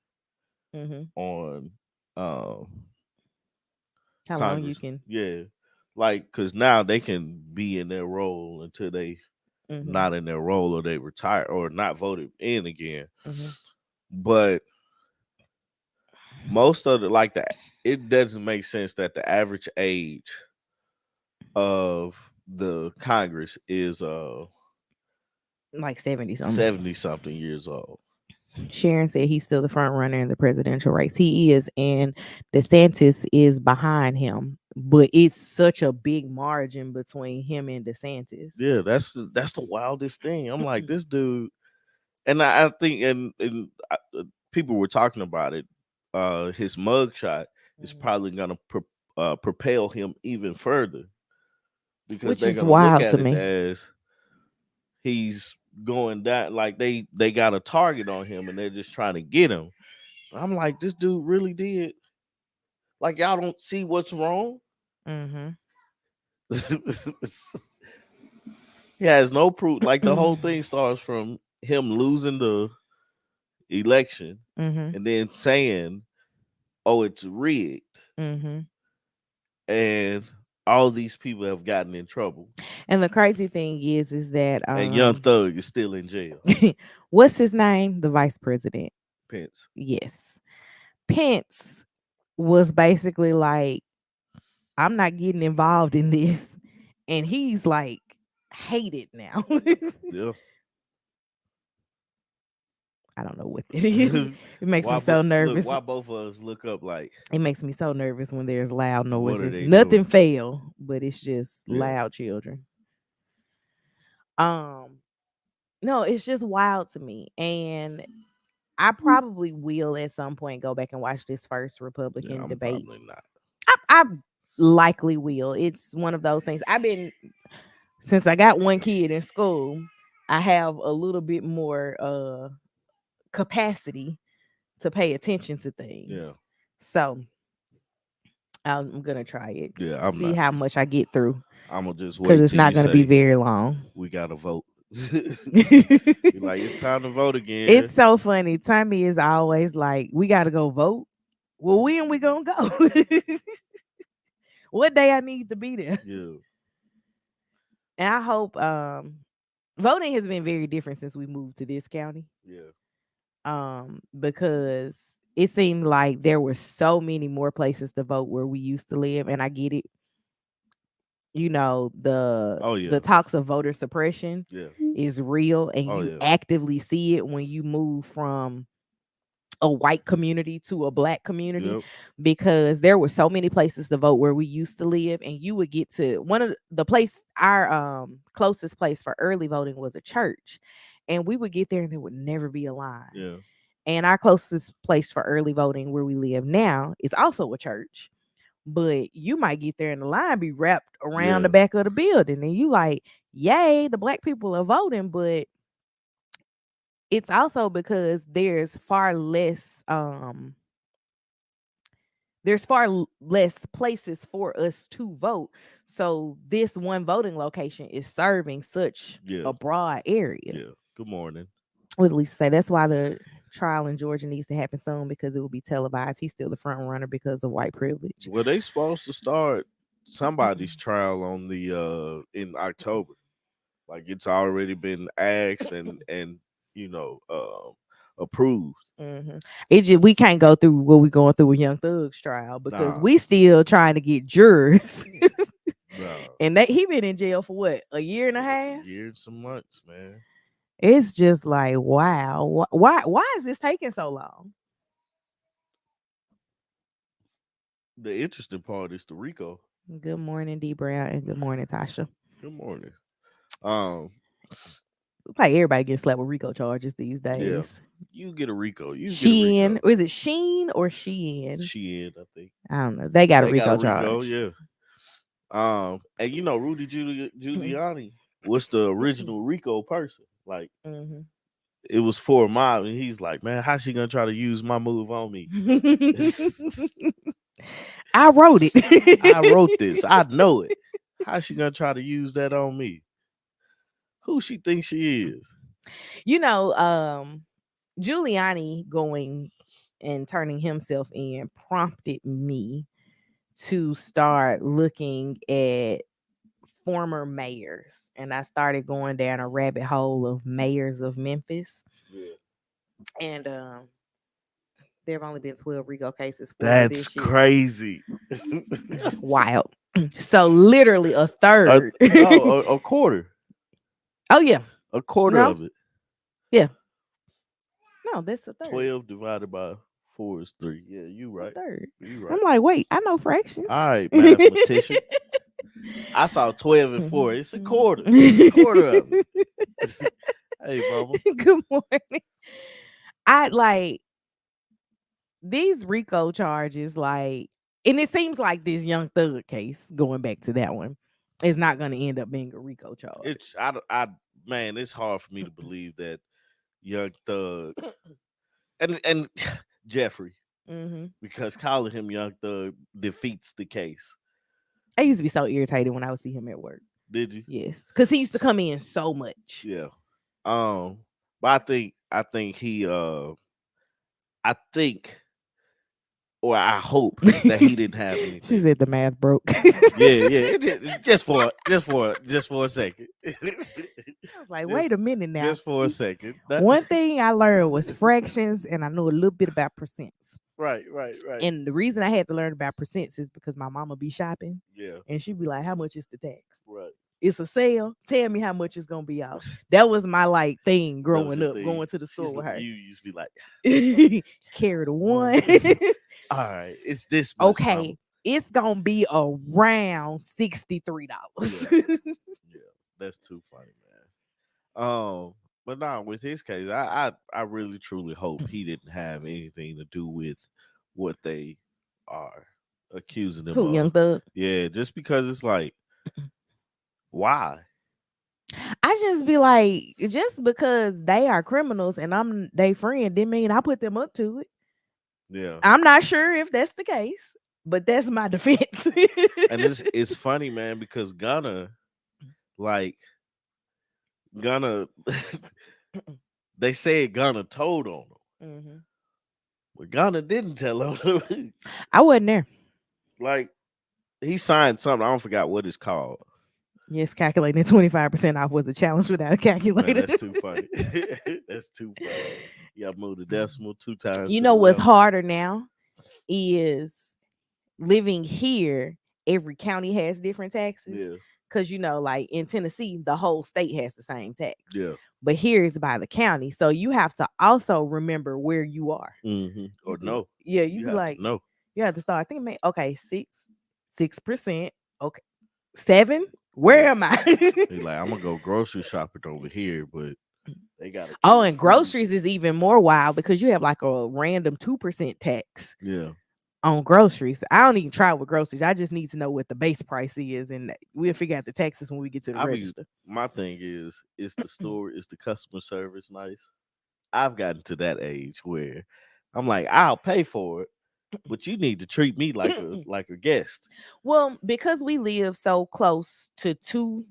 Hmm. on um How long you Congress. can? Yeah. Like, cause now they can be in their role until they Hmm. not in their role or they retire or not voted in again. Hmm. But most of the like the it doesn't make sense that the average age of the Congress is Like 70 something. 70 something years old. Sharon said he's still the front runner in the presidential race. He is, and DeSantis is behind him. But it's such a big margin between him and DeSantis. Yeah, that's the wildest thing. I'm like, this dude, and I think, people were talking about it. His mugshot is Mhm. probably gonna propel him even further because Which they're is gonna look wild at to it me. as he's going down. Like they got a target on him, and they're just trying to get him. I'm like, this dude really did. Like, y'all don't see what's wrong. Hmm. He has no proof. Like, the whole thing starts from him losing the election Hmm. and then saying, "Oh, it's rigged," Hmm. and all these people have gotten in trouble, And the crazy thing is that and Young Thug is still in jail. what's his name? The vice president. Pence. Yes. Pence was basically like, I'm not getting involved in this. And he's like hated now. Yeah. I don't know what it is. It makes me so Look? nervous. Why both of us look up like, It makes me so nervous when there's loud what are noises. they doing? Nothing fail, but it's just Yeah. loud children. Um, no, it's just wild to me. And I probably will at some point go back and watch this first Yeah, Republican I'm debate. probably not. I likely will. It's one of those things. I've been since I got one kid in school, I have a little bit more capacity to pay attention to things. Yeah. So I'm gonna try it. Yeah, I'm See not. how much I get through I'm gonna just because wait it's till not you gonna be say very long. we gotta vote. Be like, it's It's time to vote again. so funny. Tommy is always like, "We gotta go vote." Well, when we gonna go? What day I need to be there? Yeah. And I hope voting has been very different since we moved to this county. Yeah. Because it seemed like there were so many more places to vote where we used to live, and I get it. You know, Oh the yeah. talks of voter suppression Yeah. is real, and Oh you yeah. actively see it when you move from a white community to a black community, Yep. because there were so many places to vote where we used to live, and you would get to one of the place, our closest place for early voting was a church, and we would get there and there would never be a line. Yeah. And our closest place for early voting where we live now is also a church, but you might get there and the line be wrapped around the Yeah. back of the building, and you like, yay, the black people are voting. But it's also because there's less places for us to vote. So this one voting location is serving such Yeah. a broad area. Yeah. Good morning. What at least say that's why the trial in Georgia needs to happen soon, because it will be televised. He's still the front runner because of white privilege. Well, they supposed to start somebody's trial on the in October. Like, it's already been asked and you know approved. Hmm. It just, we can't go through what we're going through with Young Thug's trial because Nah. we still trying to get jurors. Nah. And he been in jail for what, a year and a A half? year and some months, man. It's just like, wow, why is this taking so long? The interesting part is the Rico. Good morning, D Brown, and good morning, Tasha. Good morning. Um, It's like everybody gets slapped with Rico charges these yeah. days. You get a Rico. You get a Shein, Rico. or is it Sheen or Shein? She in, I think. I don't know. They got a They got a Rico Rico, charge. yeah. And you know, Rudy Giuliani was the original Rico person. Like, Mhm. it was for mob, and he's like, man, how's she gonna try to use my move on me? I wrote I wrote it. this. I know it. How's she gonna try to use that on me? Who she thinks she is? You know, Giuliani going and turning himself in prompted me to start looking at former mayors. And I started going down a rabbit hole of mayors of Memphis. Yeah. And there have only been 12 RICO cases, 40 That's this year. crazy. Wild. So literally a third. No, a quarter. Oh yeah. A quarter No. of it. Yeah. No, that's a third. 12 divided by 4 is 3. Yeah, you A right. third. You I'm right. like, wait, I know fractions. All right, mathematician. I saw 12 and 4. It's a quarter. It's a quarter of it. Hey, mama. Good morning. I like these RICO charges, like, and it seems like this Young Thug case, going back to that one, is not going to end up being a RICO charge. Man, it's hard for me to believe that Young Thug and Jeffrey, Hmm. because calling him Young Thug defeats the case. I used to be so irritated when I would see him at work. Did you? Yes, because he used to come in so much. Yeah. Um, but I think I think or I hope that he didn't have She anything. said the math broke. Yeah, yeah. Just for a second. I was like, just wait a minute now. just for a second. One thing I learned was fractions, and I knew a little bit about percents. Right, right, right. And the reason I had to learn about percents is because my mama be shopping, Yeah, and she'd be like, "How much is the tax? right. It's a sale. Tell me how much it's gonna be off." That was my like thing That was growing your up, thing. going to the store with her. You used to be like, Carry the one. all right, it's this much, mama. Okay, it's gonna be around $63. Yeah, yeah. That's too funny, man. But no, with his case, I really truly hope he didn't have anything to do with what they are accusing him Who, of. Young Thug? Yeah, just because it's like, why? I just be like, just because they are criminals and I'm their friend, didn't mean I put them up to it. Yeah. I'm not sure if that's the case, but that's my defense. And it's funny, man, because like Gunna, they said Gunna told on him, Hmm. but Gunna didn't tell on him. I wasn't there. Like he signed something. I don't forgot what it's called. Yes, calculating 25% off was a challenge without a Man, calculator. that's too funny. That's too funny. You gotta move the decimal 2 times You to the know what's left. harder now is living here. Every county has different taxes. Yeah, Because, like in Tennessee, the whole state has the same tax. yeah. But here is by the county. So you have to also remember where you are. Or Be, no, yeah, you you be have to like, know. you have to start thinking, okay, 6%. Okay, 7. Yeah. Where am I? They like, I'm gonna go grocery shopping over here, but they gotta Oh, keep and food. groceries is even more wild because you have like a random 2% tax Yeah. on groceries. I don't even try with groceries. I just need to know what the base price is, and we'll figure out the taxes when we get to the I be register. my thing is the store, is the customer service nice? I've gotten to that age where I'm like, I'll pay for it, but you need to treat me like a guest. Well, because we live so close to the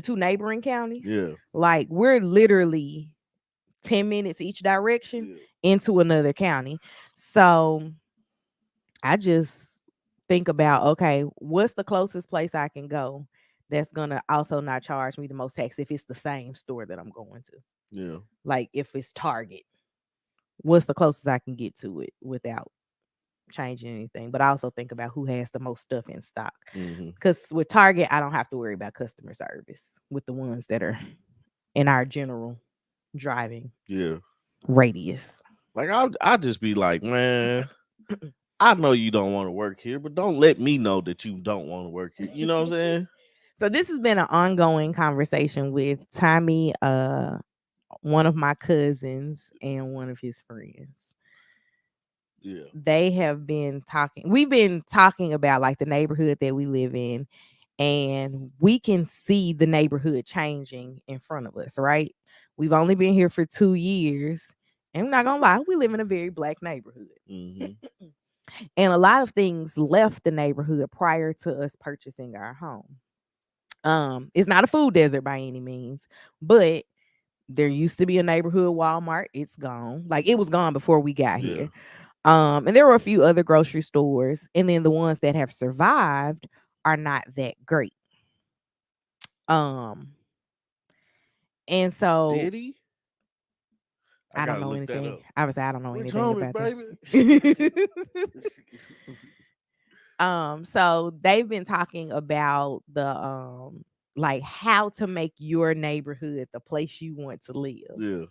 two neighboring counties, Yeah, like we're literally 10 minutes each direction yeah, into another county. So I just think about, okay, what's the closest place I can go that's gonna also not charge me the most tax if it's the same store that I'm going to. yeah. Like if it's Target, what's the closest I can get to it without changing anything? But I also think about who has the most stuff in stock. Hmm. Because with Target, I don't have to worry about customer service with the ones that are in our general driving Yeah. radius. Like I'll just be like, man, I know you don't want to work here, but don't let me know that you don't want to work here. You know what I'm saying? So this has been an ongoing conversation with Tommy, one of my cousins, and one of his friends. Yeah. They have been talking. We've been talking about like the neighborhood that we live in, and we can see the neighborhood changing in front of us, right? We've only been here for 2 years, and I'm not gonna lie, we live in a very black neighborhood. Hmm. And a lot of things left the neighborhood prior to us purchasing our home. It's not a food desert by any means, but There used to be a neighborhood Walmart. It's gone. Like it was gone before we got Yeah. here. And there were a few other grocery stores, and then the ones that have survived are not that great. Um, and so Did he? I I don't gotta know look that anything. up. Obviously, I don't know Rich anything homie, about them. baby. So they've been talking about the like how to make your neighborhood the place you want to live. Yeah.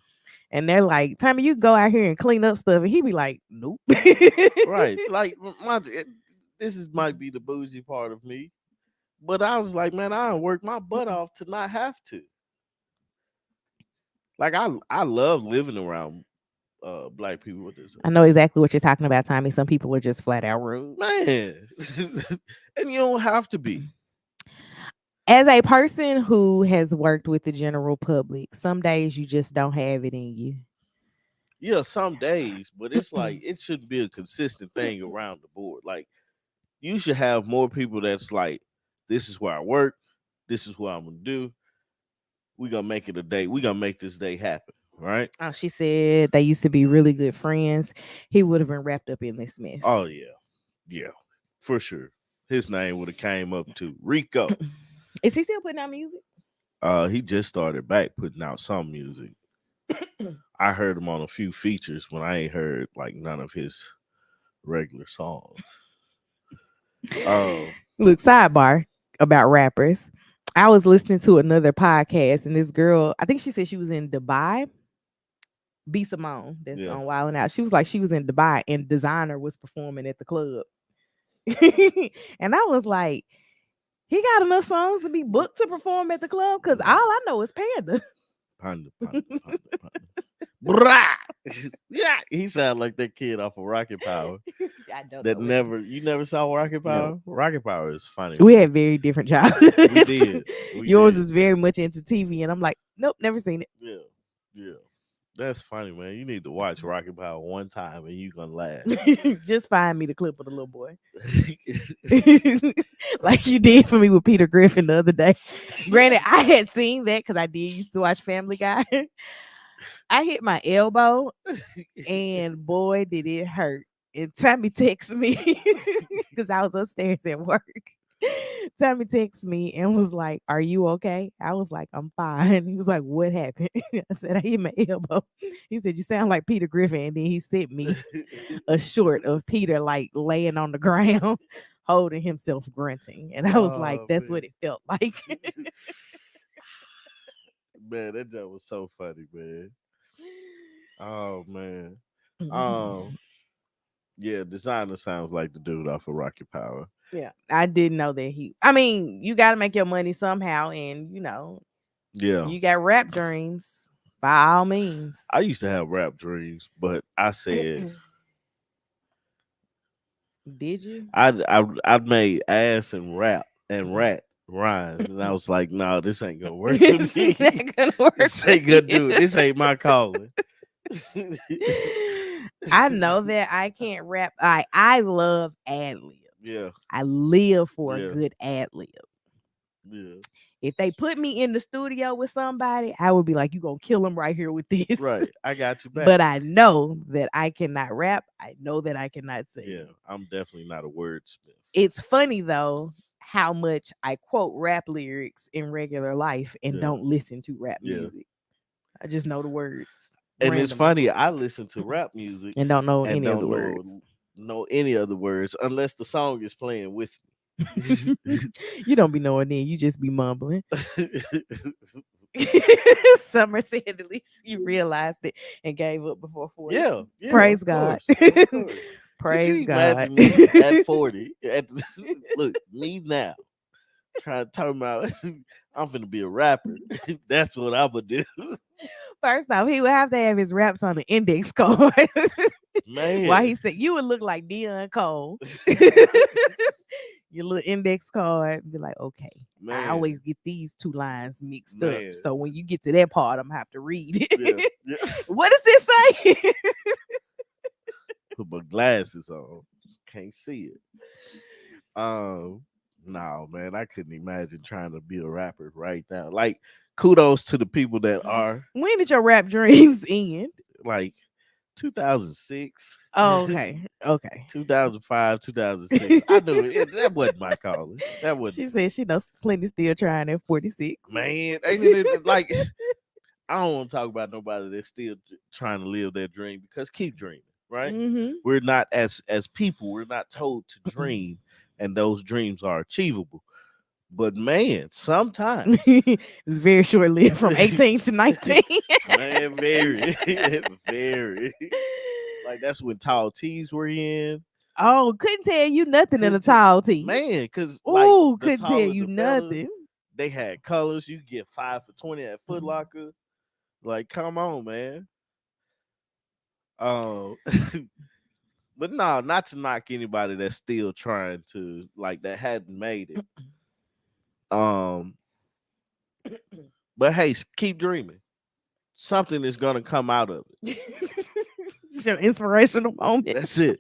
And they're like, Tommy, you go out here and clean up stuff. And he be like, nope. Right. Like this is might be the bougie part of me. But I was like, man, I don't work my butt off to not have to. Like I love living around black people with this. I know exactly what you're talking about, Tommy. Some people are just flat out rude. Man. And you don't have to be. As a person who has worked with the general public, some days you just don't have it in you. Yeah, some days, but it's like it should be a consistent thing around the board. Like you should have more people that's like, this is where I work, this is what I'm gonna do. We gonna make it a day. We gonna make this day happen, right? Oh, she said they used to be really good friends. He would have been wrapped up in this mess. Oh yeah, yeah, for sure. His name would have came up too, Rico. Is he still putting out music? He just started back putting out some music. I heard him on a few features when I ain't heard like none of his regular songs. Oh, Look, sidebar about rappers. I was listening to another podcast, and this girl, I think she said she was in Dubai. B Simone, that's yeah. on Wild and Out. She was like she was in Dubai, and Designer was performing at the club. And I was like, he got enough songs to be booked to perform at the club because all I know is Panda. Panda, panda, panda, panda. Brah! Yeah, he sounded like that kid off of Rocket Power. I don't That know it. you never saw Rocket No. Power? Rocket Power is funny. We Man. had very different childhoods. We did. We Yours did. is very much into TV, and I'm like, nope, never seen it. Yeah. Yeah. That's funny, man. You need to watch Rocket Power one time and you gonna laugh. Just find me the clip of the little boy. Like you did for me with Peter Griffin the other day. Granted, I had seen that because I did used to watch Family Guy. I hit my elbow, and boy, did it hurt. And Tommy texted me because I was upstairs at work. Tommy texted me and was like, "Are you okay?" I was like, "I'm fine." He was like, "What happened?" I said, "I hit my elbow." He said, "You sound like Peter Griffin." And then he sent me a short of Peter like laying on the ground, holding himself grunting. And I was like, Oh that's man. what it felt like. Man, that joke was so funny, man. Oh man. Um, yeah, Designer sounds like the dude off of Rocket Power. Yeah, I didn't know that I mean, you got to make your money somehow. And, Yeah. you got rap dreams by all means. I used to have rap dreams, but I said Did you? I'd made ass and rap and rat rhymes, and I was like, no, this ain't gonna work for It's me. not gonna work This for ain't gonna you. do it. This ain't my calling. I know that I can't rap. I love ad libs. Yeah, I live for a yeah, good ad lib. yeah. If they put me in the studio with somebody, I would be like, you gonna kill them right here with this. Right, I got you back. But I know that I cannot rap. I know that I cannot sing. Yeah, I'm definitely not a wordsmith. It's funny though how much I quote rap lyrics in regular life and don't listen to rap music. I just know the words. And randomly. it's funny, I listen to rap music And don't know and any of don't the words. know any other words unless the song is playing with me. You don't be knowing then. You just be mumbling. Summer said at least you realized it and gave up before 40. Yeah, Praise of God. course, of course. Praise Could you God. imagine me at 40? Look, me now. Trying to talk about I'm finna be a rapper. That's what I'm gonna do. First off, he would have to have his raps on the index card. Man. Why he said you would look like Dion Cole. Your little index card, be like, okay. Man. I always get these two lines mixed Man. up. So when you get to that part, I'm gonna have to read it. Yeah. What does it say? Put my glasses on. Can't see it. No, man, I couldn't imagine trying to be a rapper right now. Like, kudos to the people that are When did your rap dreams end? like 2006, Oh, okay. Okay. 2005, 2006. I knew that wasn't my calling. That wasn't She said she knows plenty still trying at 46. man. Ain't it like I don't want to talk about nobody that's still trying to live their dream because keep dreaming, right? Mm-hmm. We're not as people, we're not told to dream, and those dreams are achievable. But man, sometimes It was very short lived from 18 to 19. man, very, very like that's when tall tees were in. Oh, couldn't tell you nothing in a Couldn't t- tall tee. man, because like Oh, the couldn't tell taller you the better. nothing. They had colors. You get 5 for 20 at Foot Locker. Like, come on, man. Um, but no, not to knock anybody that's still trying to like that hadn't made it. Um, but hey, keep dreaming. Something is gonna come out of it. It's your inspirational moment. That's it.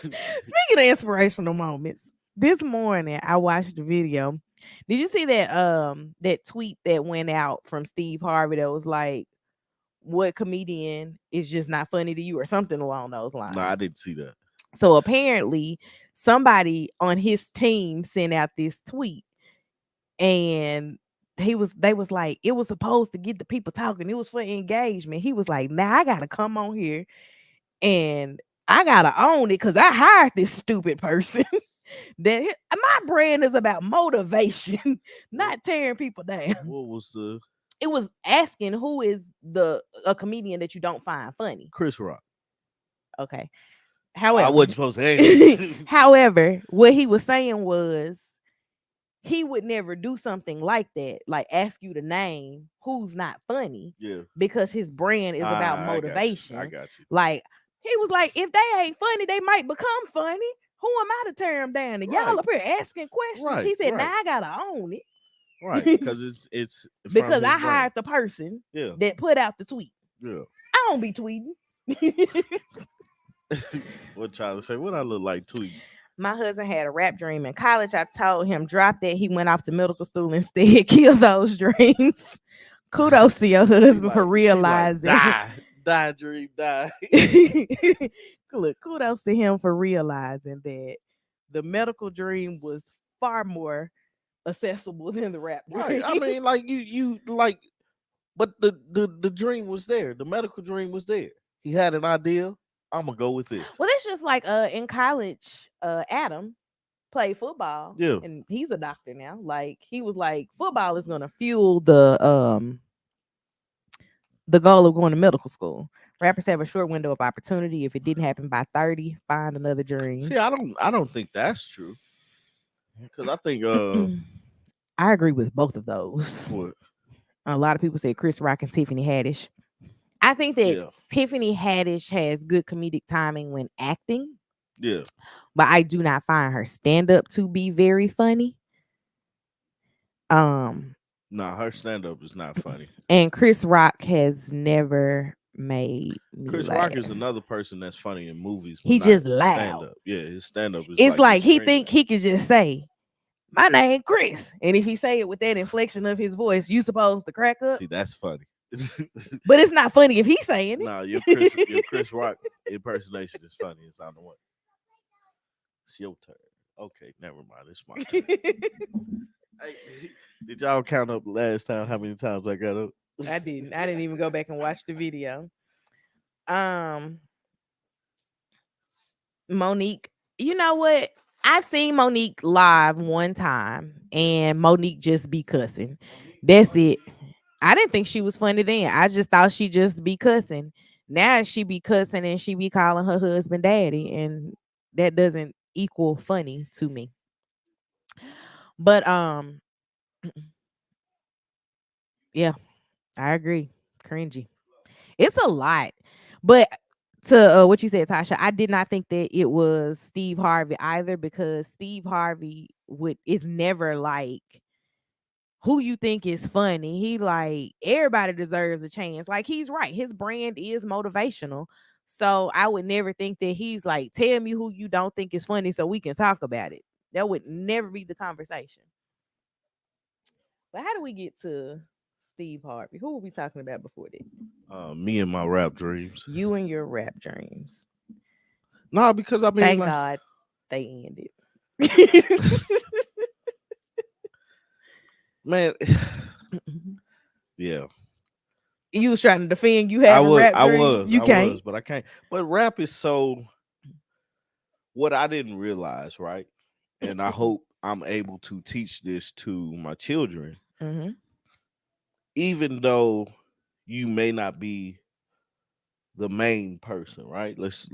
Speaking of inspirational moments, this morning I watched the video. Did you see that tweet that went out from Steve Harvey that was like, what comedian is just not funny to you or something along those No, I lines? didn't see that. So apparently somebody on his team sent out this tweet, and they was like, it was supposed to get the people talking. It was for engagement. He was like, now I gotta come on here and I gotta own it because I hired this stupid person. My brand is about motivation, What, not tearing people down. what was the It was asking who is the a comedian that you don't find funny. Chris Rock? Okay. I However, wasn't supposed to answer. however, what he was saying was he would never do something like that, like ask you to name who's not funny Yeah, because his brand is about I got you. I motivation. got you. Like he was like, if they ain't funny, they might become funny. Who am I to tear them down? And y'all Right, up here asking questions. right, He said, "Now right, I gotta own right. it Because it's from because his I brain. hired the person Yeah, that put out the tweet. yeah. I don't be tweeting." What trying to say? What I look like tweeting? My husband had a rap dream in college. I told him drop that. He went off to medical school instead. Kill those dreams. Kudos to your husband for She like realizing. die, die, dream, die. Look, kudos to him for realizing that the medical dream was far more accessible than the rap Right. dream. I mean, like you like, but the dream was there. The medical dream was there. He had an idea. I'm gonna go with this. Well, it's just like in college, Adam played football Yeah. and he's a doctor now. Like he was like, football is gonna fuel the goal of going to medical school. Rappers have a short window of opportunity. If it didn't happen by 30, find another dream. See, I don't think that's true. Because I think I agree with both of those. what? A lot of people say Chris Rock and Tiffany Haddish. I think that Yeah, Tiffany Haddish has good comedic timing when acting, yeah. but I do not find her stand up to be very funny. Um, Nah, her stand up is not funny. and Chris Rock has never made me Chris laugh. Rock is another person that's funny in movies, but He not just stand loud. up. Yeah, his stand up is It's like like he extremely. think he could just say, "My name Chris," and if he say it with that inflection of his voice, you supposed to crack up. See, that's funny. But it's not funny if he's saying Nah, it. your Chris Rock impersonation is funny. It's on the way. It's your turn. Okay, never mind. It's my turn. Hey, did y'all count up last time how many times I got up? I didn't. I didn't even go back and watch the video. Um, Monique, you know what? I've seen Monique live one time, and Monique just be cussing. That's it. I didn't think she was funny then. I just thought she just be cussing. Now she be cussing and she be calling her husband daddy, and that doesn't equal funny to me. But yeah, I agree. Cringy. It's a lot. But to what you said, Tasha, I did not think that it was Steve Harvey either, because Steve Harvey would is never like who you think is funny. He like everybody deserves a chance. Like he's right. His brand is motivational. So I would never think that he's like, tell me who you don't think is funny so we can talk about it. That would never be the conversation. But how do we get to Steve Harvey? Who were we talking about before that? Me and my rap dreams. You and your rap dreams. Nah, because I mean, Thank like, God they ended. man, yeah, You was trying to defend you having rap dreams. You I can't. was, but I can't. But rap is so what I didn't realize, right? And I hope I'm able to teach this to my children, Mm-hmm. even though you may not be the main person, right? Let's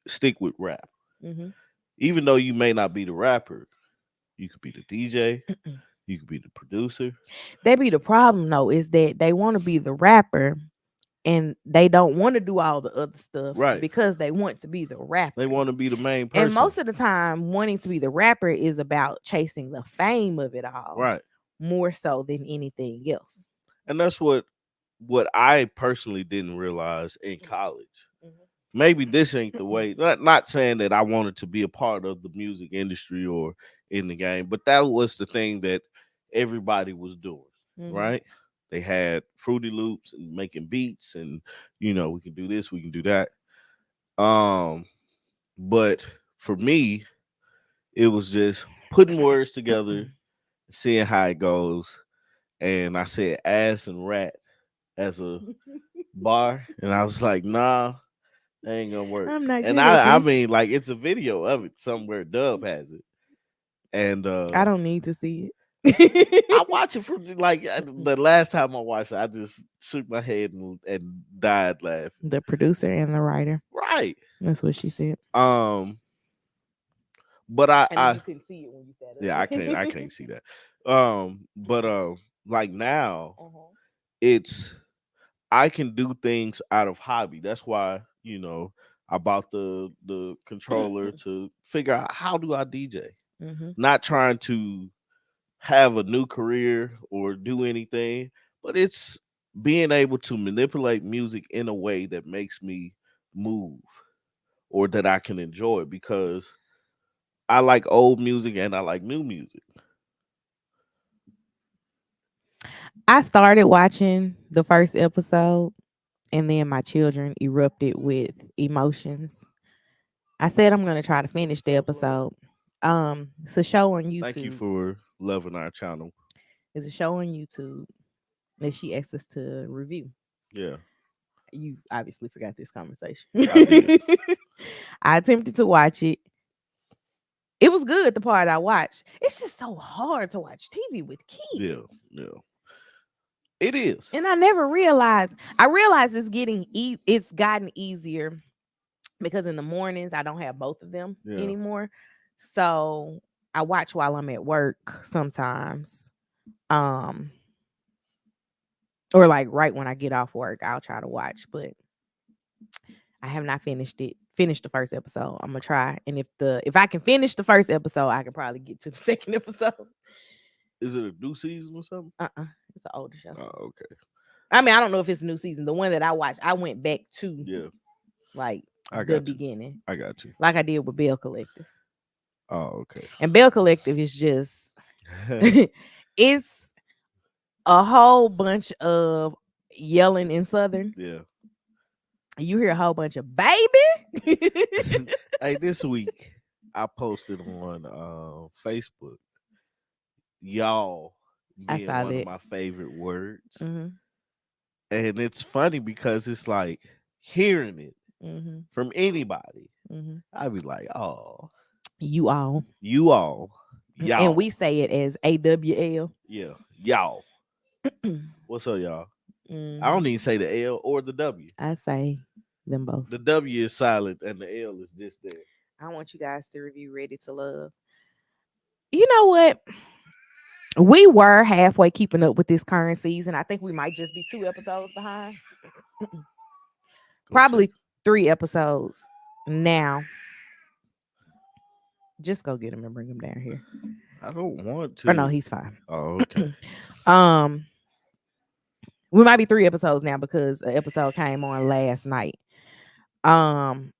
stick with rap. Mm-hmm. Even though you may not be the rapper, you could be the DJ, you could be the producer. That be the problem though, is that they want to be the rapper and they don't want to do all the other stuff Right. because they want to be the They rapper. want to be the main And person. most of the time, wanting to be the rapper is about chasing the fame of it all Right. more so than anything else. And that's what I personally didn't realize in college. Mhm. Maybe this ain't the way. Not saying that I wanted to be a part of the music industry or in the game, but that was the thing that everybody was doing, Mhm. right? They had Fruity Loops and making beats, and we can do this, we can do that. Um, but for me, it was just putting words together, seeing how it goes, and I said ass and rat as a bar, and I was like, nah, that ain't gonna work. I'm not And good at I this. mean, like, it's a video of it somewhere. Dub has it, and I don't need to see I it. watch it from like the last time I watched it, I just shook my head and died laughing. The producer and the writer. Right. That's what she said. Um, but I, I know I you couldn't see it when you said yeah, I it. can't see that. But like now, Uh-huh. it's I can do things out of hobby. That's why I bought the controller to figure out how do I DJ. Mm-hmm. Not trying to have a new career or do anything, but it's being able to manipulate music in a way that makes me move or that I can enjoy because I like old music and I like new music. I started watching the first episode and then my children erupted with emotions. I said I'm gonna try to finish the episode. It's a show on Thank you YouTube. for loving our channel. It's a show on YouTube that she asked us to review. Yeah, You obviously forgot this conversation. I did. I attempted to watch it. It was good, the part I watched. It's just so hard to watch TV with Yeah, kids. yeah. It is. And I never realized. I realized it's gotten easier because in the mornings I don't have both of them Yeah. anymore. So I watch while I'm at work sometimes. Um or like right when I get off work, I'll try to watch, but I have not finished the first episode. I'm gonna try. And if I can finish the first episode, I can probably get to the second episode. Is it a new season or something? It's an older show. Oh, okay. I mean, I don't know if it's a new season. The one that I watched, I went back to Yeah, like I the got you. beginning, I got you. like I did with Bell Collective. Oh, okay. And Bell Collective is just it's a whole bunch of yelling in Southern. Yeah. You hear a whole bunch of baby. Hey, this week I posted on Facebook, y'all I being saw one of that. my favorite words. Mm-hmm. And it's funny because it's like hearing it Mm-hmm. from anybody. Mm-hmm. I'd be like, oh, You all. you all, And y'all. we say it as AWL. Yeah, y'all. What's up, y'all? I don't even say the L or the W. I say them both. The W is silent and the L is just there. I want you guys to review Ready to Love. You know what? We were halfway keeping up with this current season. I think we might just be 2 episodes behind. Go Probably check. 3 episodes now. Just go get him and bring him down here. I don't want Or no, to. he's fine. Oh, okay. We might be 3 episodes now because an episode came on last night. Um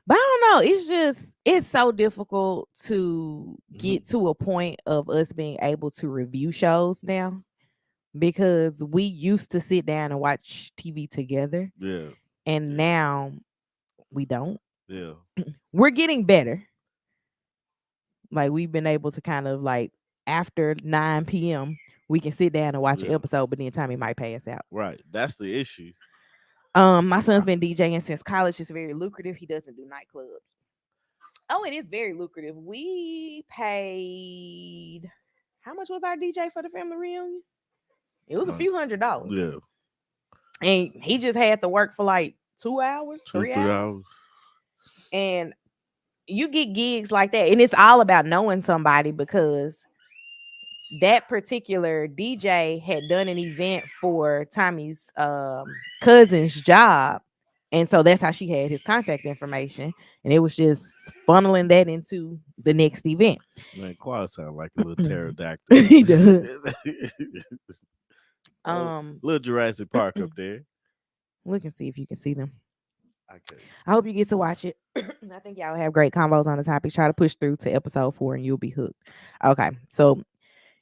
But I don't know. It's so difficult to Mhm. get to a point of us being able to review shows now because we used to sit down and watch TV together, Yeah, and yeah, now we don't. yeah, We're getting better. Like we've been able to kind of like after 9 p.m. we can sit down and watch an yeah. episode, but then Tommy might pass out. Right. That's the issue. My son's been DJing since college. It's very lucrative. He doesn't do nightclubs. Oh, it is very lucrative. We paid how much was our DJ for the family reunion? It was a Uh, few $100s. yeah, And he just had to work for like 2 hours, two, three 3 hours. hours. And you get gigs like that. And it's all about knowing somebody because that particular DJ had done an event for Tommy's cousin's job. And so that's how she had his contact information. And it was just funneling that into the next event. Man, Quad sound like a little pterodactyl. He does. Oh, Um, little Jurassic Park up there. look and see if you can see them. Okay. I hope you get to watch it. I think y'all have great convos on the topic. Try to push through to episode 4 and you'll be hooked. Okay. So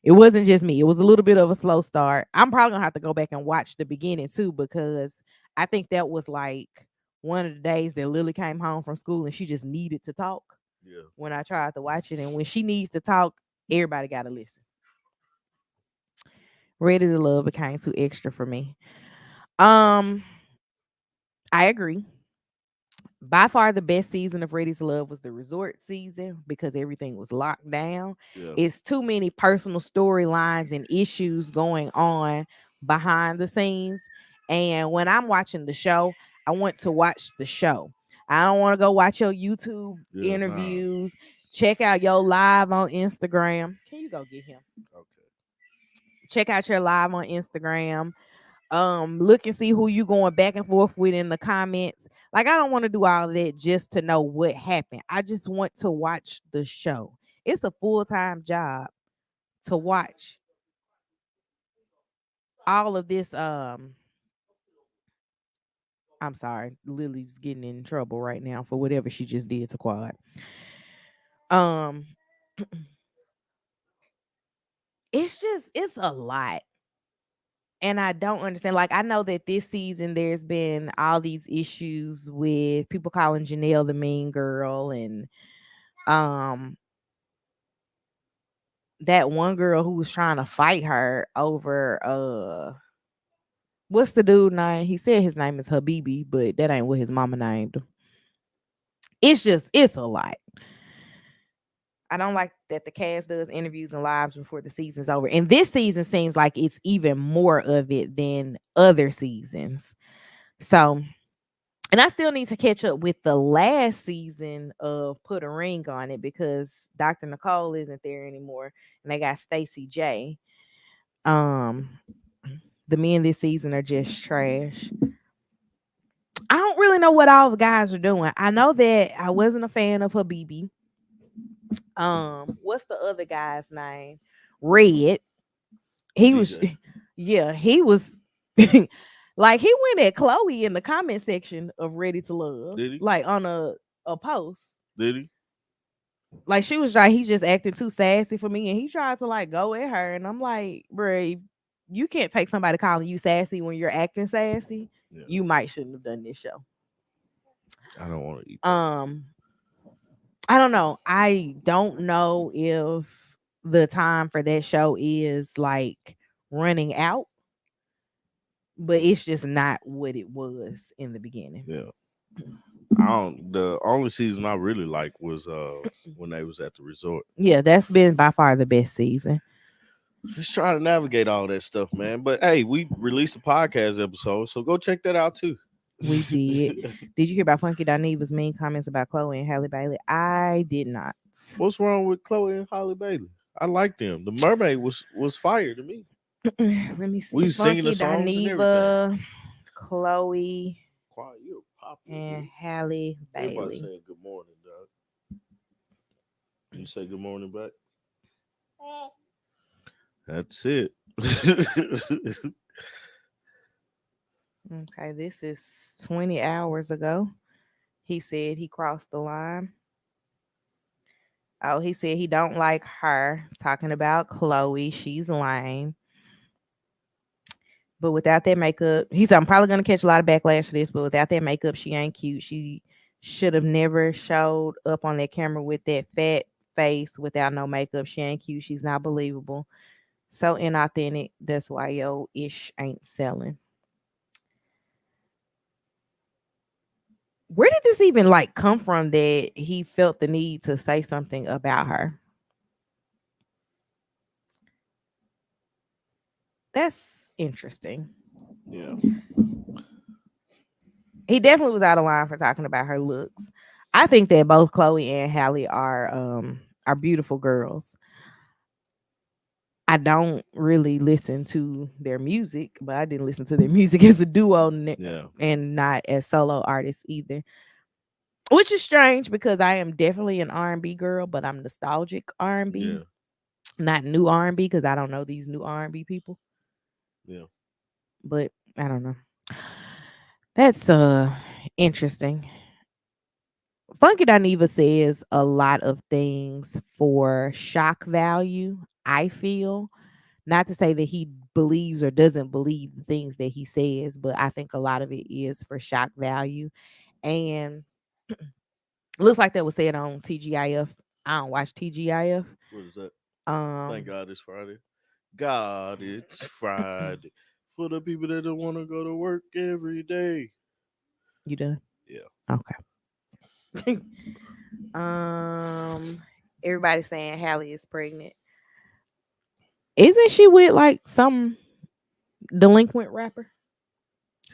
it wasn't just me. It was a little bit of a slow start. I'm probably gonna have to go back and watch the beginning too because I think that was like one of the days that Lily came home from school and she just needed to talk Yeah. when I tried to watch it. And when she needs to talk, everybody gotta listen. Ready to Love became too extra for me. Um, I agree. By far the best season of Ready to Love was the resort season because everything was locked down. Yeah. It's too many personal storylines and issues going on behind the scenes. And when I'm watching the show, I want to watch the show. I don't want to go watch your YouTube Yeah. Nah. interviews. Check out your live on Instagram. Can you go get him? Okay. Check out your live on Instagram. Look and see who you going back and forth with in the comments. Like I don't want to do all of that just to know what happened. I just want to watch the show. It's a full-time job to watch all of this. I'm sorry, Lily's getting in trouble right now for whatever she just did to Quad. um it's a lot, and I don't understand. Like I know that this season there's been all these issues with people calling Janelle the mean girl, and um that one girl who was trying to fight her over what's the dude name? He said his name is Habibi, but that ain't what his mama named him. It's a lot. I don't like that the cast does interviews and lives before the season's over. And this season seems like it's even more of it than other seasons. So, and I still need to catch up with the last season of Put a Ring on It because Dr. Nicole isn't there anymore and they got Stacey J. Um the men this season are just trash. I don't really know what all the guys are doing. I know that I wasn't a fan of Habibi. What's the other guy's name? Red. He was, DJ. yeah, he was like he went at Chloe in the comment section of Ready to Love, Did he? like on a post. Did he? Like she was like, he just acting too sassy for me, and he tried to like go at her, and I'm like, bruh, you can't take somebody calling you sassy when you're acting sassy. Yeah. You might shouldn't have done this show. I don't want to eat that. Um, I don't know. I don't know if the time for that show is like running out, but it's just not what it was in the beginning. Yeah. I don't. The only season I really liked was when they was at the resort. Yeah, that's been by far the best season. Just trying to navigate all that stuff, man. But hey, we released a podcast episode, so go check that out too. We did. Did you hear about Funky Dineva's mean comments about Chloe and Halle Bailey? I did not. What's wrong with Chloe and Holly Bailey? I like them. The mermaid was fire to me. Let me We see. was singing the Funky songs and everything. Dineva, Chloe, Quiet, you're popular, and dude. Halle Everybody Bailey. saying good morning, dog. You say good morning back. That's it. Okay, this is 20 hours ago. He said he crossed the line. Oh, he said he don't like her. Talking about Chloe, she's lame. But without that makeup, he said I'm probably gonna catch a lot of backlash for this. But without that makeup, she ain't cute. She should have never showed up on that camera with that fat face without no makeup. She ain't cute. She's not believable. So inauthentic. That's why yo ish ain't selling. Where did this even like come from that he felt the need to say something about her? That's interesting. Yeah. He definitely was out of line for talking about her looks. I think that both Chloe and Halle are beautiful girls. I don't really listen to their music, but I didn't listen to their music as a duo Yeah. and not as solo artists either. Which is strange because I am definitely an R&B girl, but I'm nostalgic R&B, Yeah. not new R&B because I don't know these new R&B people. Yeah. But I don't know. That's interesting. Funky Dineva says a lot of things for shock value. I feel not to say that he believes or doesn't believe the things that he says, but I think a lot of it is for shock value. And looks like that was said on TGIF. I don't watch TGIF. What is that? Thank Um, God it's Friday. God, it's Friday. For the people that don't want to go to work every day. you done? Yeah. Okay. um, everybody's saying Halle is pregnant. Isn't she with like some delinquent rapper?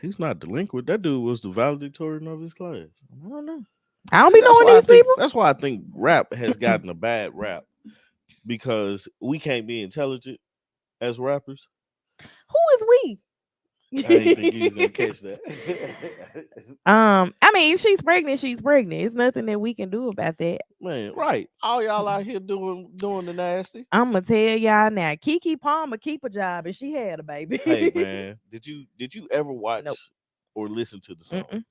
He's not delinquent. That dude was the valedictorian of his class. I don't know. I don't See, be knowing these people. that's why I think rap has gotten a bad rap because we can't be intelligent as rappers. Who is we? I didn't think you was gonna catch that. I mean, if she's pregnant, she's pregnant. It's nothing that we can do about that. Man, right. All y'all out here doing the nasty. I'm gonna tell y'all now. Kiki Palmer keep a job, and she had a baby. Hey man, did you ever Nope. watch or listen to the song? Mm-mm.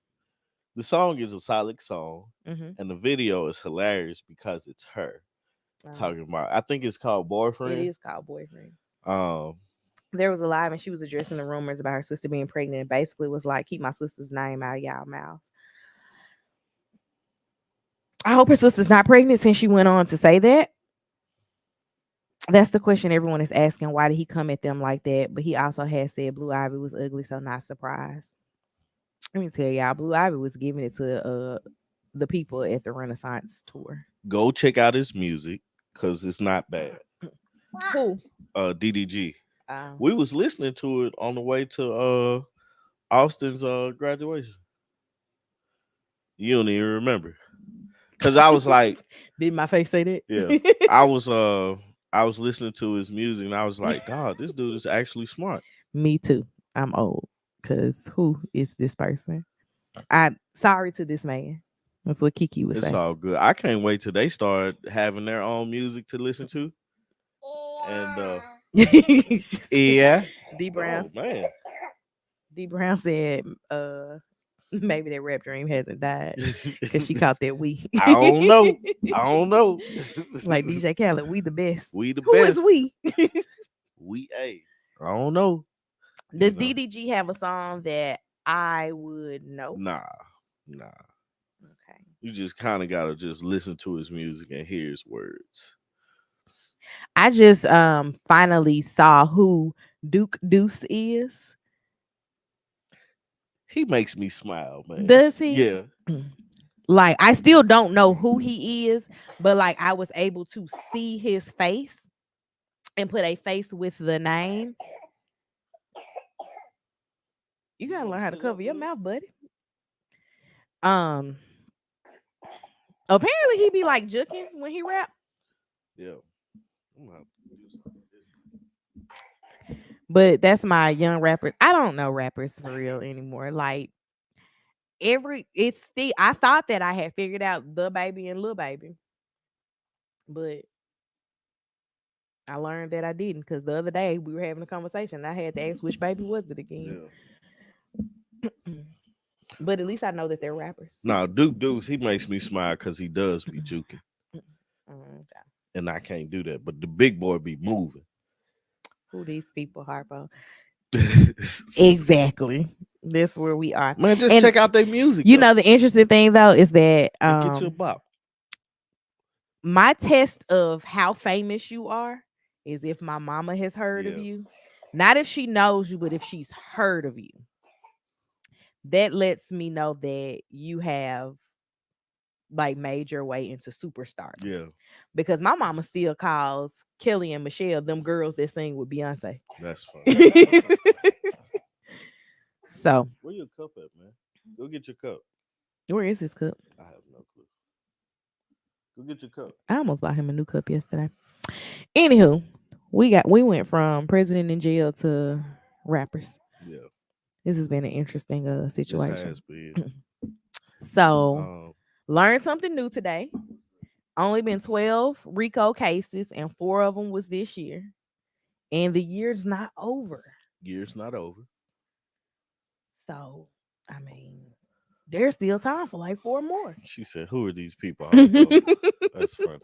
The song is a solid song, Mm-hmm. and the video is hilarious because it's her talking about. I think it's called It Boyfriend. is called boyfriend. Um, There was a live, and she was addressing the rumors about her sister being pregnant. And basically, was like, keep my sister's name out of y'all mouths. I hope her sister's not pregnant, since she went on to say that. That's the question everyone is asking. Why did he come at them like that? But he also had said Blue Ivy was ugly, so not surprised. Let me tell y'all, Blue Ivy was giving it to the people at the Renaissance tour. go check out his music because it's not bad. Who? DDG. Um, We was listening to it on the way to Austin's graduation. You don't even remember because I was like, did my face say yeah, that? I was uh I was listening to his music and I was like, dog, this dude is actually smart. Me too. I'm old. Cause who is this person? I'm sorry to this man. That's what Kiki would It's say. all good. I can't wait till they start having their own music to listen to. And yeah. D Brown Oh man. D Brown said maybe that rap dream hasn't died because she caught that we. I don't know. I don't know. Like DJ Khaled, we the best. We the Who is best. we? We a. I don't know. You Does know. DDG have a song that I would know? Nah. Nah. Okay. You just kind of gotta just listen to his music and hear his words. I just finally saw who Duke Deuce is. He makes me smile, man. Does he? Yeah. Like I still don't know who he is, but like I was able to see his face and put a face with the name. You You gotta gonna learn how to sit up cover your with us? mouth, buddy. Um, apparently he be like juking when he rap, Yeah. I'm gonna have to do something with this. but that's my young rappers. I don't know rappers for real anymore. Like it's still I thought that I had figured out the baby and Lil Baby, but I learned that I didn't because the other day we were having a conversation. And I had to ask which baby was it again. Yeah. But at least I know that they're rappers. Now, Duke Deuce, he makes me smile because he does be juking, Okay. and I can't do that. But the big boy be moving. Who these people harp on? Man, Exactly. That's where we are. just And check out their music you though, know the interesting thing though is that and get you a bop. my test of how famous you are is if my mama has heard of Yeah, you. Not if she knows you, but if she's heard of you. That lets me know that you have like made your way into superstardom. yeah, Because my mama still calls Kelly and Michelle them girls that sing with Beyonce. that's fun. So Where your cup at, man? Go get your cup. where is his cup? I have no clue. Go get your cup. I almost bought him a new cup yesterday. Anywho, we went from president in jail to rappers. Yeah, This has been an interesting this situation. has been. So Um, learned something new today. Only been 12 RICO cases, and 4 of them was this year. And the year's not over. year's not over. So, I mean, there's still time for like 4 more. She said, "Who are these people, Harpo?" That's funny.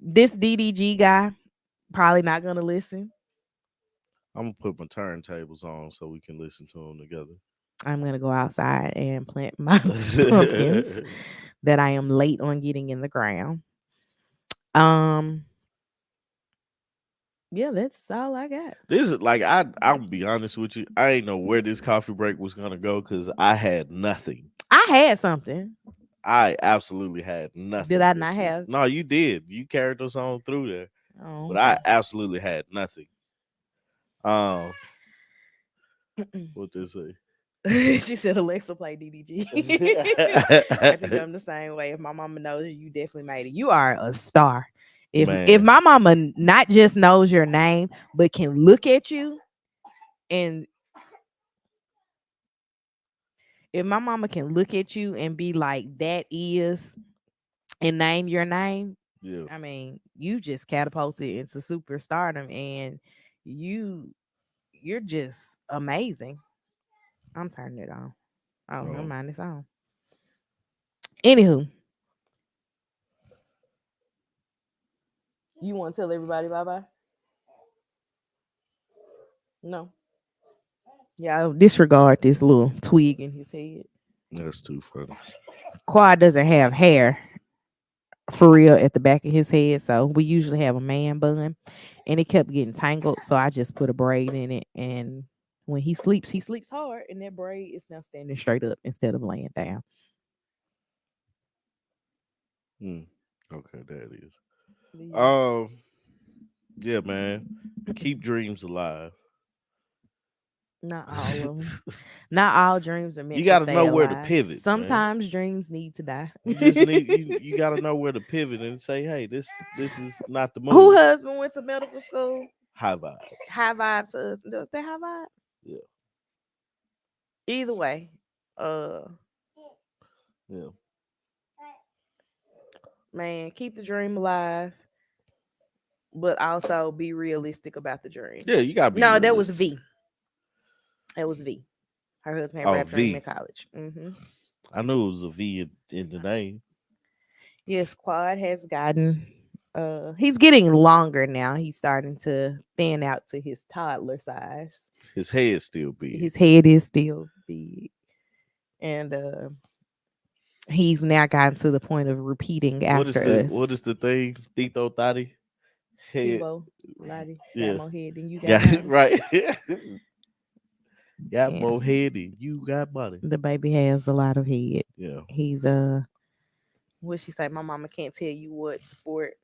This DDG guy probably not gonna listen. I'm gonna put my turntables on so we can listen to them together. I'm gonna go outside and plant my pumpkins that I am late on getting in the ground. Um, yeah, that's all I got. This is like I'll be honest with you. I ain't know where this coffee break was gonna go because I had nothing. I had something. I absolutely had Did nothing I this not week. have? No, you did. You carried us on through there, Oh, but I absolutely had nothing. Um, okay. what they say? She said Alexa play DDG. I think I'm the same way. If my mama knows you, you definitely made it. You are a star. If Man, my mama not just knows your name, but can look at you, and if my mama can look at you and be like, that is, and name your name, yeah, I mean, you just catapulted into superstardom, and you you're just amazing. I'm turning it on. Oh, never no, mind, it's on. Anywho, you want to tell everybody bye bye? No. Yeah, disregard this little twig in his head. that's too funny. Quad doesn't have hair for real at the back of his head, so we usually have a man bun, and it kept getting tangled. So I just put a braid in it, and when he sleeps hard, and that braid is now standing straight up instead of laying down. Hmm. Okay, there it is. Yeah. Um, yeah, man. Keep dreams alive. Not all of them. Not all dreams are You meant to got to stay know where to alive. pivot, man. Sometimes dreams need to die. You just need you got to know where to pivot and say, "Hey, this is not the Who move." husband went to medical school? High vibes. High vibes husband. Does that high vibe? Yeah, Either way, uh, yeah, man, keep the dream alive, but also be realistic about the dream. yeah. You gotta be No, that was realistic. V. That was V. Her husband had Oh, rap dream in V. college. I knew it was a V in the name. Yes, Quad has gotten. He's getting longer now. He's starting to thin out to his toddler size. His head still big. His head is still big, and he's now gotten to the point of repeating after What us. is the thing? Tito Thotty head. Tibo, Lottie got Yeah, more head than you got got it money. right. got more And head than you got money. the baby has a lot of head. Yeah. He's what she say? My mama can't tell you what sport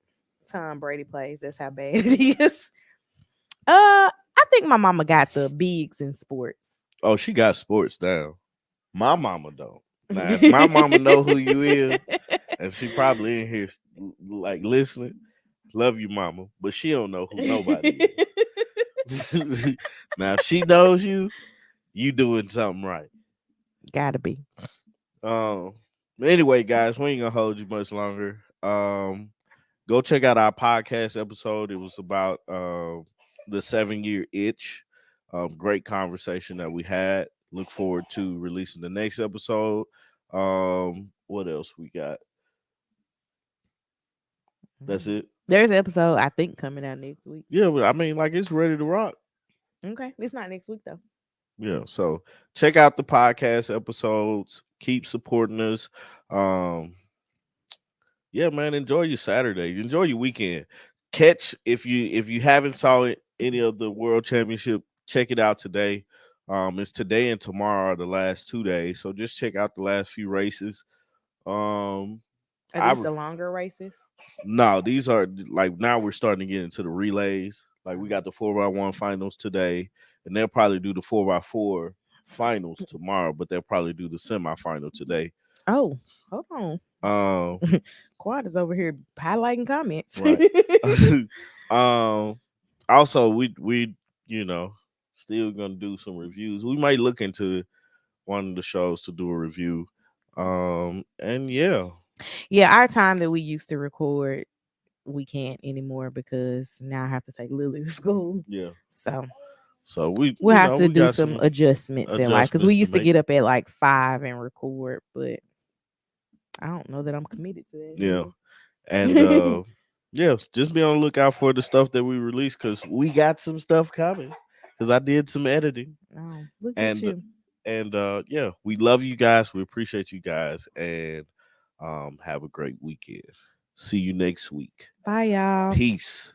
Tom Brady plays. That's how bad it is. I think my mama got the bigs in sports. Oh, she got sports down. My mama don't. Now, if my mama know who you is, and she probably in here like listening, love you, mama, but she don't know who nobody is. Now, if she knows you, you doing something right. Gotta be. Um. Anyway, guys, we ain't gonna hold you much longer. Go check out our podcast episode. It was about the 7-year itch. Great conversation that we had. look forward to releasing the next episode. What else we got? That's Mm. it. There's an episode I think coming out next week. Yeah, but I mean, like it's ready to rock. Okay, it's not next week though. Yeah, so check out the podcast episodes. Keep supporting us. Um, yeah, man, enjoy your Saturday. Enjoy your weekend. Catch if you haven't saw it any of the World Championship, check it out today. It's today and tomorrow are the last 2 days, so just check out the last few races. Um, Are I these the longer races? No, these are like now we're starting to get into the relays. Like we Oh. got the 4x1 finals today, and they'll probably do the 4x4 finals tomorrow, but they'll probably do the semifinal today. Oh, hold on. Um, Quad is over here highlighting comments. right. um, also we you know still gonna do some reviews. We might look into one of the shows to do a review. And yeah, Yeah, our time that we used to record, we can't anymore because now I have to take Lily to school. yeah. So So we we'll have to we do got some some adjustments in life because we adjustments to used to make. get up at like 5 and record, but I don't know that I'm committed to that Yeah. And anymore. yeah, just be on the lookout for the stuff that we release because we got some stuff coming. Because I did some editing. Oh, look at And you. yeah, we love you guys. We appreciate you guys. And have a great weekend. See you next week. Bye, y'all. Peace.